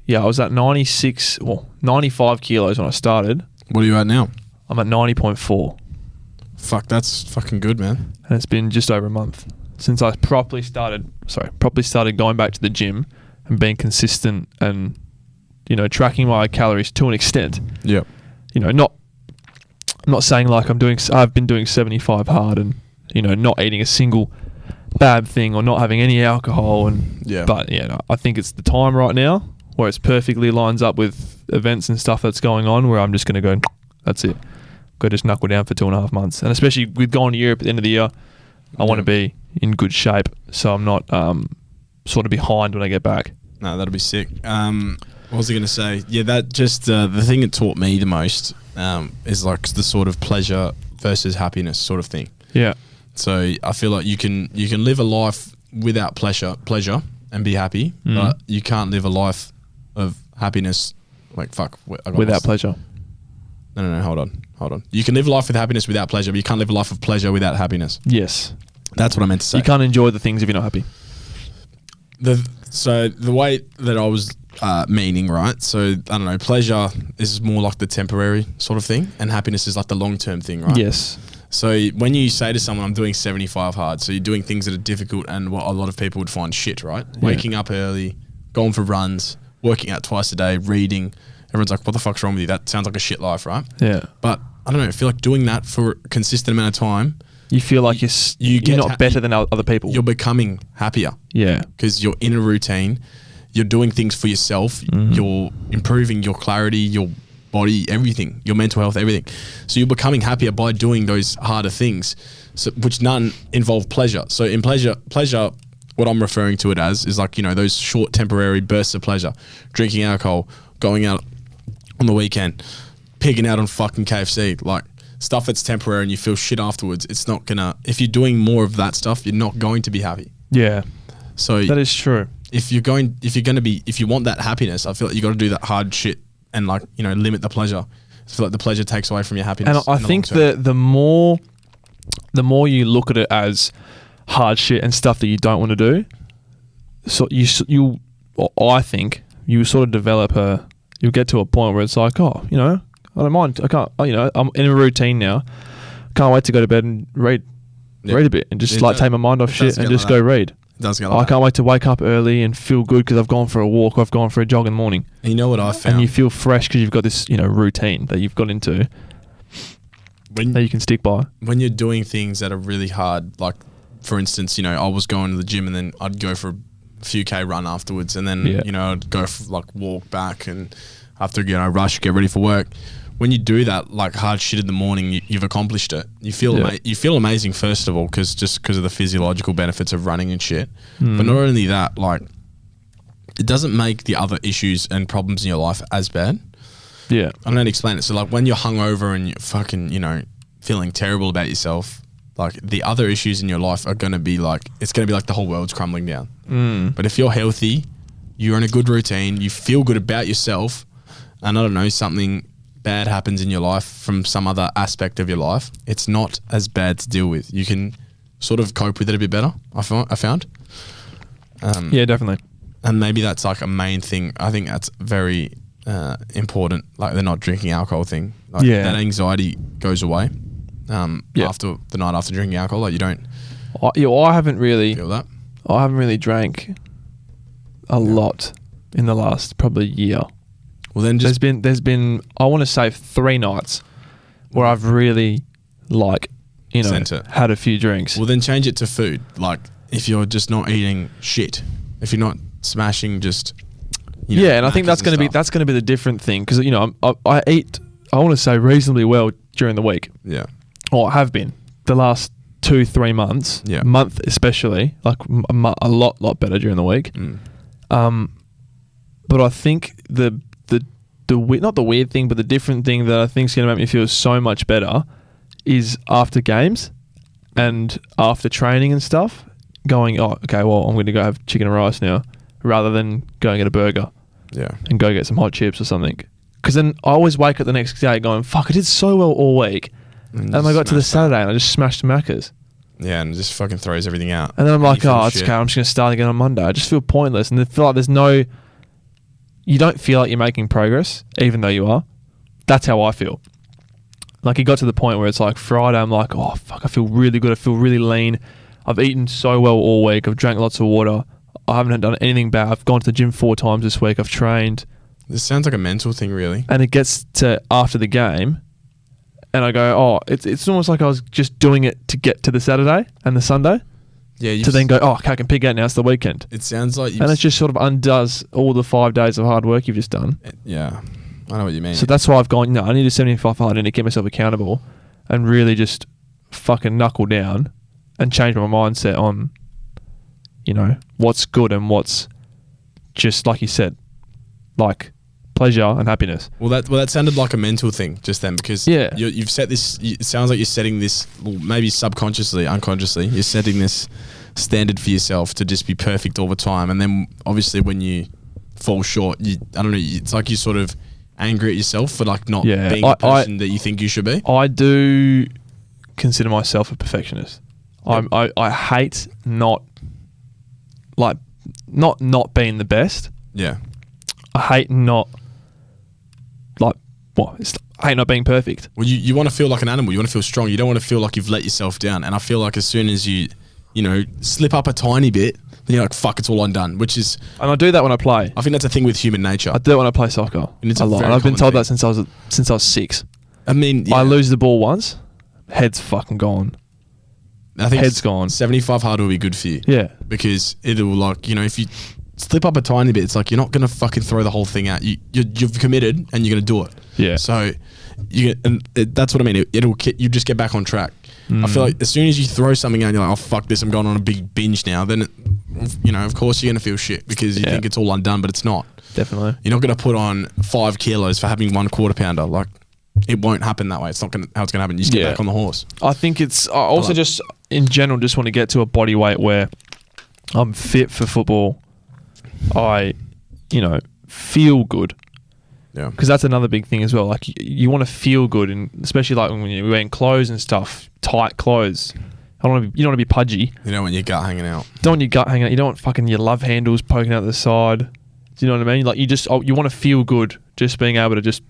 was at 95 kilos when I started. What are you at now? I'm at 90.4, Fuck, that's fucking good, man. and it's been just over a month since I properly started going back to the gym and being consistent and tracking my calories to an extent. Yep. I'm not saying like I've been doing 75 hard and not eating a single bad thing or not having any alcohol but I think it's the time right now where it's perfectly lines up with events and stuff that's going on where I'm just going to go, that's it. Go just knuckle down for 2.5 months. And especially with going to Europe at the end of the year, I want to be in good shape, so I'm not sort of behind when I get back. No, that'll be sick. What was I going to say? Yeah, that just the thing that taught me the most is like the sort of pleasure versus happiness sort of thing. Yeah. So I feel like you can live a life without pleasure and be happy, but you can't live a life of happiness without pleasure. No, hold on. You can live a life with happiness without pleasure, but you can't live a life of pleasure without happiness. Yes. That's what I meant to say. You can't enjoy the things if you're not happy. So the way that I was meaning, right? So I don't know, pleasure is more like the temporary sort of thing, and happiness is like the long-term thing, right? Yes. So when you say to someone, I'm doing 75 hard, so you're doing things that are difficult and what a lot of people would find shit, right? Yeah. Waking up early, going for runs, working out twice a day, reading. Everyone's like, what the fuck's wrong with you? That sounds like a shit life, right? Yeah. But I don't know, I feel like doing that for a consistent amount of time, you feel like you're not better than other people. You're becoming happier. Yeah. Because you're in a routine, you're doing things for yourself, you're improving your clarity, your body, everything, your mental health, everything. So you're becoming happier by doing those harder things, which none involve pleasure. So in pleasure, what I'm referring to it as is like, you know, those short temporary bursts of pleasure, drinking alcohol, going out on the weekend, pigging out on fucking KFC, like stuff that's temporary and you feel shit afterwards. It's not gonna, if you're doing more of that stuff, you're not going to be happy. Yeah. So that is true. If you want that happiness, I feel like you got to do that hard shit and like, you know, limit the pleasure. I feel like the pleasure takes away from your happiness. And I think the more you look at it as hard shit and stuff that you don't want to do, so I think you sort of develop you'll get to a point where it's like, oh, you know, I don't mind. I can't, you know, I'm in a routine now. Can't wait to go to bed and read a bit and just take my mind off shit and just go read. I can't wait to wake up early and feel good because I've gone for a walk or I've gone for a jog in the morning. And you know what I found? And you feel fresh because you've got this, you know, routine that you've got into that you can stick by. When you're doing things that are really hard, like for instance, you know, I was going to the gym and then I'd go for a few K run afterwards and then, you know, I'd go for like walk back and after, you know, rush, get ready for work. When you do that, like hard shit in the morning, you've accomplished it. You feel you feel amazing first of all, because of the physiological benefits of running and shit. But not only that, like it doesn't make the other issues and problems in your life as bad. Yeah, I don't know how to explain it. So like when you're hungover and you're fucking, you know, feeling terrible about yourself, like the other issues in your life are gonna be like, it's gonna be like the whole world's crumbling down. But if you're healthy, you're in a good routine, you feel good about yourself, and I don't know, something bad happens in your life from some other aspect of your life, it's not as bad to deal with. You can sort of cope with it a bit better, I found. Yeah, definitely. And maybe that's like a main thing. I think that's very important, like the not drinking alcohol thing. Like that anxiety goes away after the night after drinking alcohol. Like you don't I haven't really feel that. I haven't really drank a lot in the last probably year. Well, then there's been I want to say 3 nights where I've really had a few drinks. Well, then change it to food. Like if you're just not eating shit, if you're not smashing just and I think that's going to be the different thing, because you know I eat, I want to say, reasonably well during the week. Yeah. Or I have been the last 2-3 months. Yeah. Month especially, like a lot better during the week. But I think the not the weird thing, but the different thing that I think is going to make me feel so much better is after games and after training and stuff, going, oh, okay, well, I'm going to go have chicken and rice now, rather than go and get a burger. Yeah. And go get some hot chips or something. Because then I always wake up the next day going, fuck, I did so well all week. And I got to the Saturday and I just smashed Macca's. Yeah, and it just fucking throws everything out. And then I'm like, oh, it's okay, I'm just going to start again on Monday. I just feel pointless. And I feel like you don't feel like you're making progress, even though you are. That's how I feel. Like it got to the point where it's like Friday, I'm like, oh, fuck, I feel really good. I feel really lean. I've eaten so well all week. I've drank lots of water. I haven't done anything bad. I've gone to the gym 4 times this week. I've trained. This sounds like a mental thing, really. And it gets to after the game, and I go, oh, it's almost like I was just doing it to get to the Saturday and the Sunday. Yeah. Then go, oh, okay, I can pick out now. It's the weekend. It sounds like and it just sort of undoes all the 5 days of hard work you've just done. Yeah. I know what you mean. So that's why I've gone, no, I need a 75 hard and to keep myself accountable and really just fucking knuckle down and change my mindset on, you know, what's good and what's just like you said, like pleasure and happiness. Well, that sounded like a mental thing just then, because Yeah. you've set this. It sounds like you're setting this, well, maybe subconsciously, unconsciously, you're setting this standard for yourself to just be perfect all the time, and then obviously when you fall short, I don't know. It's like you sort of angry at yourself for like not being the person that you think you should be. I do consider myself a perfectionist. Yep. I hate not being the best. Yeah. I hate not I hate not being perfect. Well, you want to feel like an animal. You want to feel strong. You don't want to feel like you've let yourself down. And I feel like as soon as you slip up a tiny bit, then you're like, fuck, it's all undone. Which is, And I do that when I play. I think that's a thing with human nature. I do it when I play soccer. And it's a a lot. very And I've been common told thing. that since I was 6. I mean, yeah. I lose the ball once, head's fucking gone. I think head's gone. 75 hard will be good for you. Yeah. Because it'll, like, if you slip up a tiny bit, it's like you're not going to fucking throw the whole thing out. You've committed and you're going to do it. Yeah. So that's what I mean. You just get back on track. I feel like as soon as you throw something out and you're like, oh, fuck this, I'm going on a big binge now, then, of course you're going to feel shit because you think it's all undone, but it's not. Definitely. You're not going to put on 5 kilos for having 1 quarter pounder. Like, it won't happen that way. It's not how it's going to happen. You just get back on the horse. I think I also just, in general, just want to get to a body weight where I'm fit for football. I, feel good. Yeah. Because that's another big thing as well. Like, you want to feel good, and especially like when you're wearing clothes and stuff, tight clothes. You don't want to be pudgy. You don't want your gut hanging out. Don't want your gut hanging out. You don't want fucking your love handles poking out the side. Do you know what I mean? Like, you want to feel good just being able to just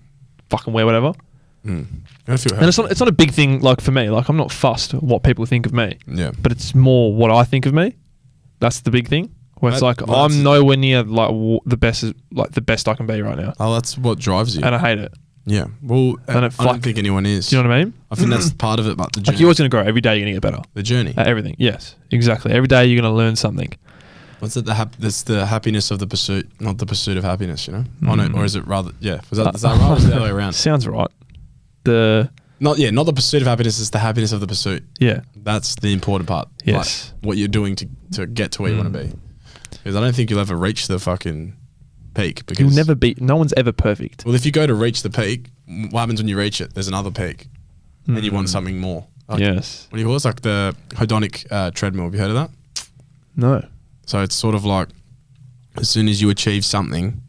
fucking wear whatever. You gotta feel And it's not a big thing, like, for me. Like, I'm not fussed what people think of me. Yeah. But it's more what I think of me. That's the big thing. Where it's like, I'm nowhere near like the best I can be right now. Oh, that's what drives you. And I hate it. Yeah. Well, I don't think anyone is. Do you know what I mean? I think that's part of it, but the journey. Like, you're always going to grow. Every day you're going to get better. The journey. At everything. Yes, exactly. Every day you're going to learn something. What's it? That's the happiness of the pursuit, not the pursuit of happiness, Oh, no, or is it rather, yeah. Is that right? Or is it the other way around? Sounds right. Not the pursuit of happiness, it's the happiness of the pursuit. Yeah. That's the important part. Yes. Like, what you're doing to get to where you want to be. Because I don't think you'll ever reach the fucking peak. Because You'll never be, no one's ever perfect. Well, if you go to reach the peak, what happens when you reach it? There's another peak. And you want something more. Like, Yes. What do you call it? It's like the hedonic treadmill. Have you heard of that? No. So it's sort of like, as soon as you achieve something,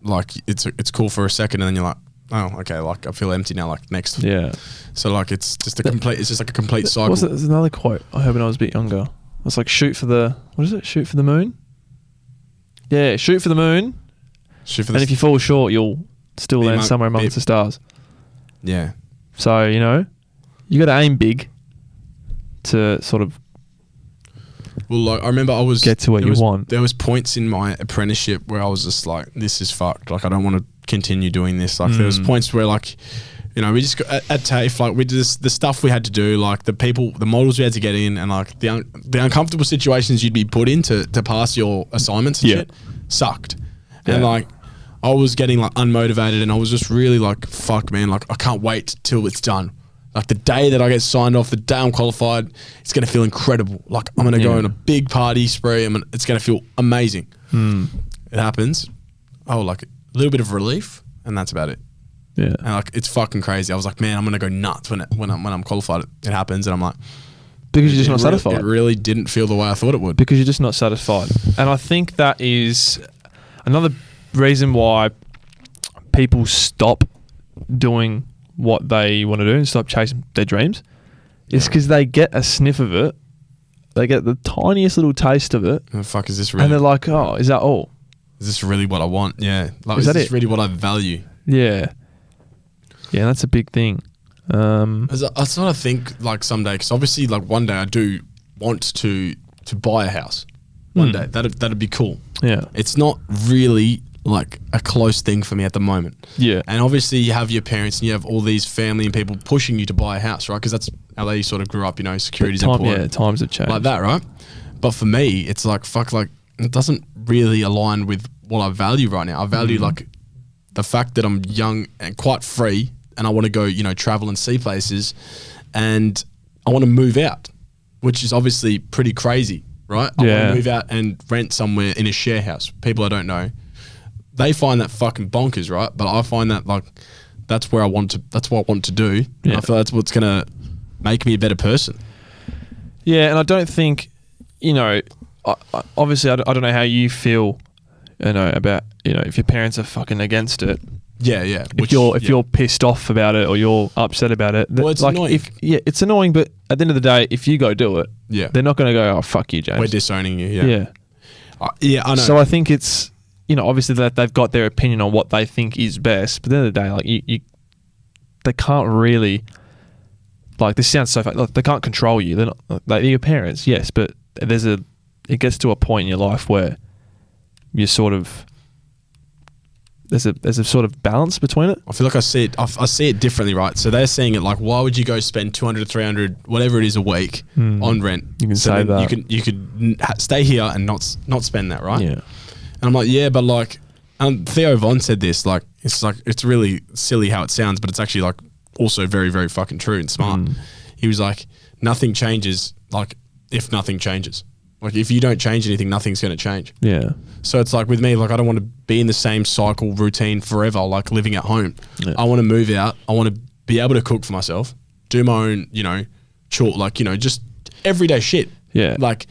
like it's cool for a second, and then you're like, oh, okay, like I feel empty now. Like next, Yeah. So like it's just like a complete cycle. There's another quote I heard when I was a bit younger. It's like, shoot for the moon. Yeah, shoot for the moon. And if you fall short, you'll still land somewhere amongst the stars. Yeah. So you got to aim big to sort of. Well, like I remember get to what you want. There was points in my apprenticeship where I was just like, this is fucked. Like I don't want to continue doing this. Like there was points where like, we just got at TAFE, like we did the stuff we had to do, like the models we had to get in, and like the uncomfortable situations you'd be put in to pass your assignments and shit sucked. And like I was getting like unmotivated, and I was just really like, fuck man, like I can't wait till it's done. Like the day that I get signed off, the day I'm qualified, it's going to feel incredible. Like I'm going to go on a big party spree. It's going to feel amazing. It happens. Oh, like a little bit of relief, and that's about it. Yeah. And like it's fucking crazy. I was like, man, I'm going to go nuts when I'm qualified. It happens, and I'm like, because you're just not satisfied. It really didn't feel the way I thought it would. Because you're just not satisfied. And I think that is another reason why people stop doing what they want to do and stop chasing their dreams. Is because they get a sniff of it. They get the tiniest little taste of it. Oh, fuck, is this really? And they're like, oh, is that all? Is this really what I want? Yeah. Like, is this really what I value? Yeah. Yeah, that's a big thing. I sort of think like someday, because obviously like one day I do want to buy a house. One day. That'd be cool. Yeah. It's not really like a close thing for me at the moment. Yeah. And obviously you have your parents and you have all these family and people pushing you to buy a house, right? Because that's how they sort of grew up, security's important. Yeah, times have changed. Like that, right? But for me, it's like, fuck, like it doesn't really align with what I value right now. I value like the fact that I'm young and quite free, and I want to go, travel and see places, and I want to move out. which is obviously pretty crazy, right? I want to move out and rent somewhere in a share house. People I don't know, they find that fucking bonkers, right? But I find that like that's what I want to do. And I feel that's what's gonna make me a better person. Yeah, and I don't think, you know, obviously I don't know how you feel, you know, about, you know, if your parents are fucking against it. Yeah, yeah. If you're pissed off about it or you're upset about it, well, it's like annoying. It's annoying. But at the end of the day, if you go do it, they're not going to go, "Oh, fuck you, James." We're disowning you. Yeah, I know. So I think it's, you know, obviously that they've got their opinion on what they think is best. But at the end of the day, like they can't really. Like, this sounds so like they can't control you. They're not like, they're your parents, yes, but it gets to a point in your life where you sort of there's a sort of balance between it. I feel like I see it differently, right? So they're seeing it like, why would you go spend 200 300 whatever it is a week on rent? You can save that. You could stay here and not spend that, right? Yeah. And I'm like, yeah, but like, Theo Von said this, like it's really silly how it sounds, but it's actually like also very, very fucking true and smart. He was like, nothing changes like if nothing changes. Like, if you don't change anything, nothing's going to change. Yeah. So it's like with me, like I don't want to be in the same cycle routine forever, like living at home. Yeah. I want to move out. I want to be able to cook for myself, do my own, you know, like, you know, just everyday shit. Yeah. Like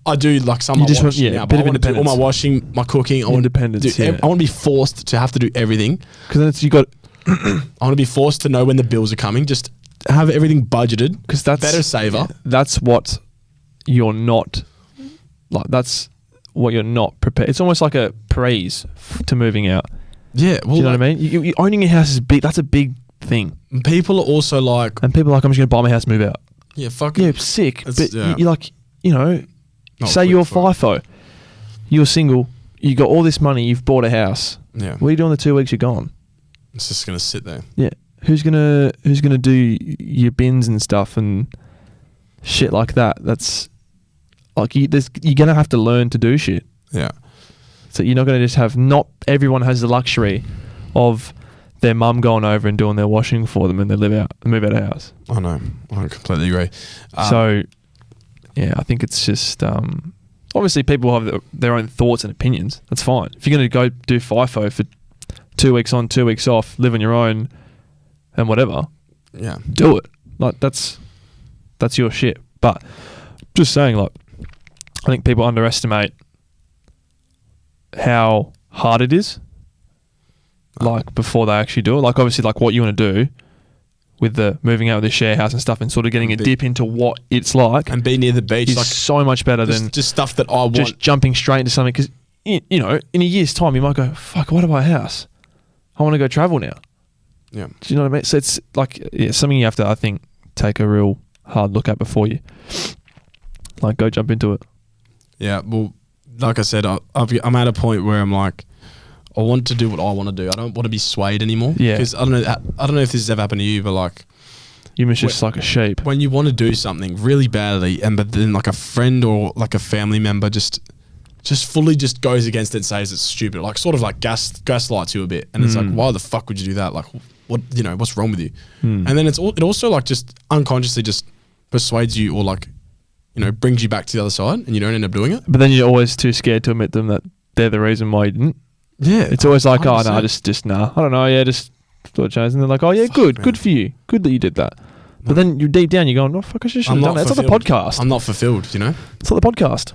I do like some of my washing now, but I want to do all my washing, my cooking. I want to be forced to have to do everything. Because then you got... I want to be forced to know when the bills are coming. Just have everything budgeted. Because that's better saver. Yeah, that's what you're not like. That's what you're not prepared. It's almost like a praise to moving out. Yeah, well, do you know what I mean? You owning your house is big. That's a big thing. People are also like, and people are like, I'm just going to buy my house, move out. Yeah, fuck. Yeah, sick. But you're like, you know, say you're FIFO, you're single, you got all this money, you've bought a house. Yeah. What are you doing the 2 weeks you're gone? It's just gonna sit there. Yeah. Who's gonna do your bins and stuff and shit like that? That's like you're gonna have to learn to do shit. Yeah. So you're not gonna just have. Not everyone has the luxury of their mum going over and doing their washing for them and they move out of the house. I know. I completely agree. So yeah, I think it's just obviously people have their own thoughts and opinions. That's fine. If you're gonna go do FIFO for 2 weeks on, 2 weeks off, live on your own and whatever, yeah, do it. Like that's your shit. But just saying, like, I think people underestimate how hard it is, like, before they actually do it. Like, obviously, like what you want to do with the moving out of the share house and stuff and sort of getting a dip into what it's like and be near the beach is like so much better than just stuff that I want. Just jumping straight into something, because you know, in a year's time you might go, fuck, what about a house? I want to go travel now. Yeah. Do you know what I mean? So it's like, yeah, something you have to, I think, take a real hard look at before you like go jump into it. Yeah. Well, like I said, I'm at a point where I'm like, I want to do what I want to do. I don't want to be swayed anymore. Yeah. Because I don't know if this has ever happened to you, but like, you must just like a sheep. When you want to do something really badly, but then like a friend or like a family member just fully just goes against it and says it's stupid, like sort of like gaslights you a bit, and it's like, why the fuck would you do that? Like, what, you know, what's wrong with you? And then it also like just unconsciously just persuades you, or like, you know, brings you back to the other side, and you don't end up doing it. But then you're always too scared to admit them that they're the reason why you didn't. Yeah, it's always like, 100%. Oh no, just nah, I don't know, yeah, just thought it changed, and they're like, oh yeah, good for you, good that you did that. But then you deep down, you're going, oh fuck, I should have done that. It's not the podcast. I'm not fulfilled, you know. It's not the podcast.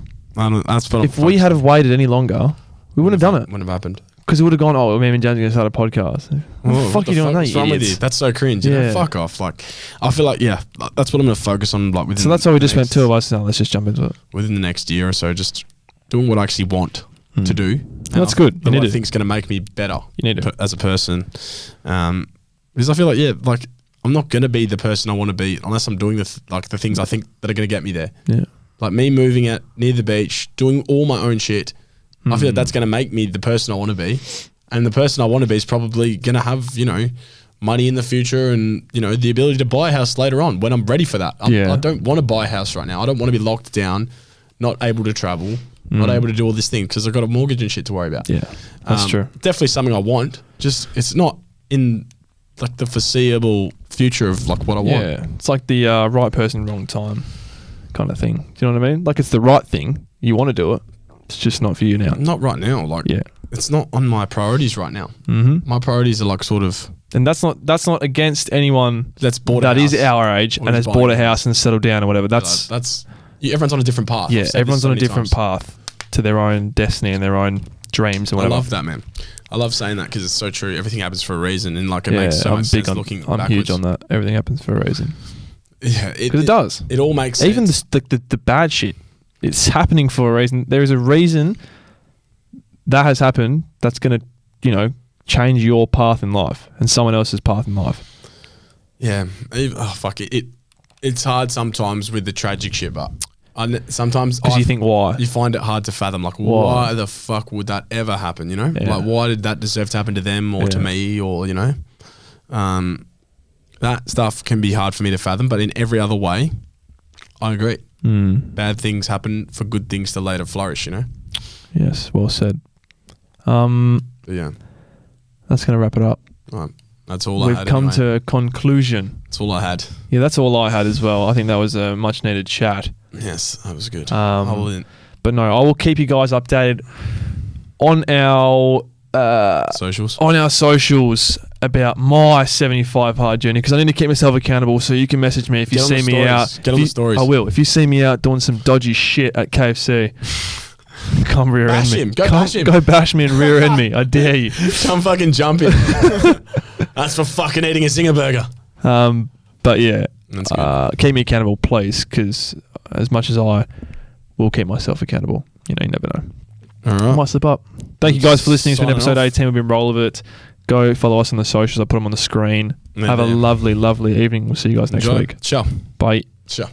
That's what if we had have waited any longer, we wouldn't have done it. Wouldn't have happened. Because it would have gone, oh, me and James are going to start a podcast. What the fuck are you doing that? What's wrong with you? That's so cringe. Yeah. You know? Fuck off. Like, I feel like, yeah, that's what I'm going to focus on. Like, within. So that's why we just went 2 of us now. Let's just jump into it. Within the next year or so, just doing what I actually want to do. That's good. That I think is going to make me better. You need it as a person. Because I feel like, yeah, like I'm not going to be the person I want to be unless I'm doing the things I think that are going to get me there. Yeah. Like me moving out near the beach, doing all my own shit. I feel like that's going to make me the person I want to be. And the person I want to be is probably going to have, you know, money in the future and, you know, the ability to buy a house later on when I'm ready for that. I don't want to buy a house right now. I don't want to be locked down, not able to travel, not able to do all this thing because I've got a mortgage and shit to worry about. Yeah, that's true. Definitely something I want. Just it's not in like the foreseeable future of like what I want. Yeah, it's like the right person, wrong time kind of thing. Do you know what I mean? Like, it's the right thing. You want to do it. It's just not for you now. Not right now. Like, Yeah. it's not on my priorities right now. Mm-hmm. My priorities are like sort of And that's not against anyone that's bought a that house. is our age Or and is has bought buying a a house and settled down or whatever. That's everyone's on a different path. yeah. I've said Everyone's this so on a many different times. path to their own destiny and their own dreams and I whatever. love that, man. I love saying that because it's so true. Everything happens for a reason, and like it Yeah, makes so I'm much big sense on. looking I'm backwards. huge on that. Everything happens for a reason. Yeah, Because it does. It all makes sense. Even the bad shit, it's happening for a reason. There is a reason that has happened that's going to, change your path in life and someone else's path in life. Yeah. Oh, fuck it. It's hard sometimes with the tragic shit, but sometimes Because you think, why? you find it hard to fathom. Like, Why? why the fuck would that ever happen? Yeah. Like, why did that deserve to happen to them or to Yeah. me? Or that stuff can be hard for me to fathom. But in every other way, I agree. Bad things happen for good things to later flourish. Yes, well said. But yeah. That's going to wrap it up. All right. That's all I We've had. come anyway. to a conclusion. That's all I had. Yeah, that's all I had as well. I think that was a much needed chat. Yes, that was good. But no, I will keep you guys updated on our Socials. about my 75 hard journey, because I need to keep myself accountable. So you can message me if you Get on see the me stories. out. Get on the stories. I will. If you see me out doing some dodgy shit at KFC, come rear end Bash me. him. Go bash him. Go bash me and rear end me. I dare you. Come fucking jump in. That's for fucking eating a Zinger burger. But yeah, That's good. keep me accountable, please, because as much as I will keep myself accountable, you never know. All I right. might slip up. Thank you guys for listening to Signing episode off. 18. We've been roll of it. Go follow us on the socials. I put them on the screen. Yeah, Have a yeah. lovely, lovely evening. We'll see you guys next Enjoy. week. Ciao. Bye. Ciao.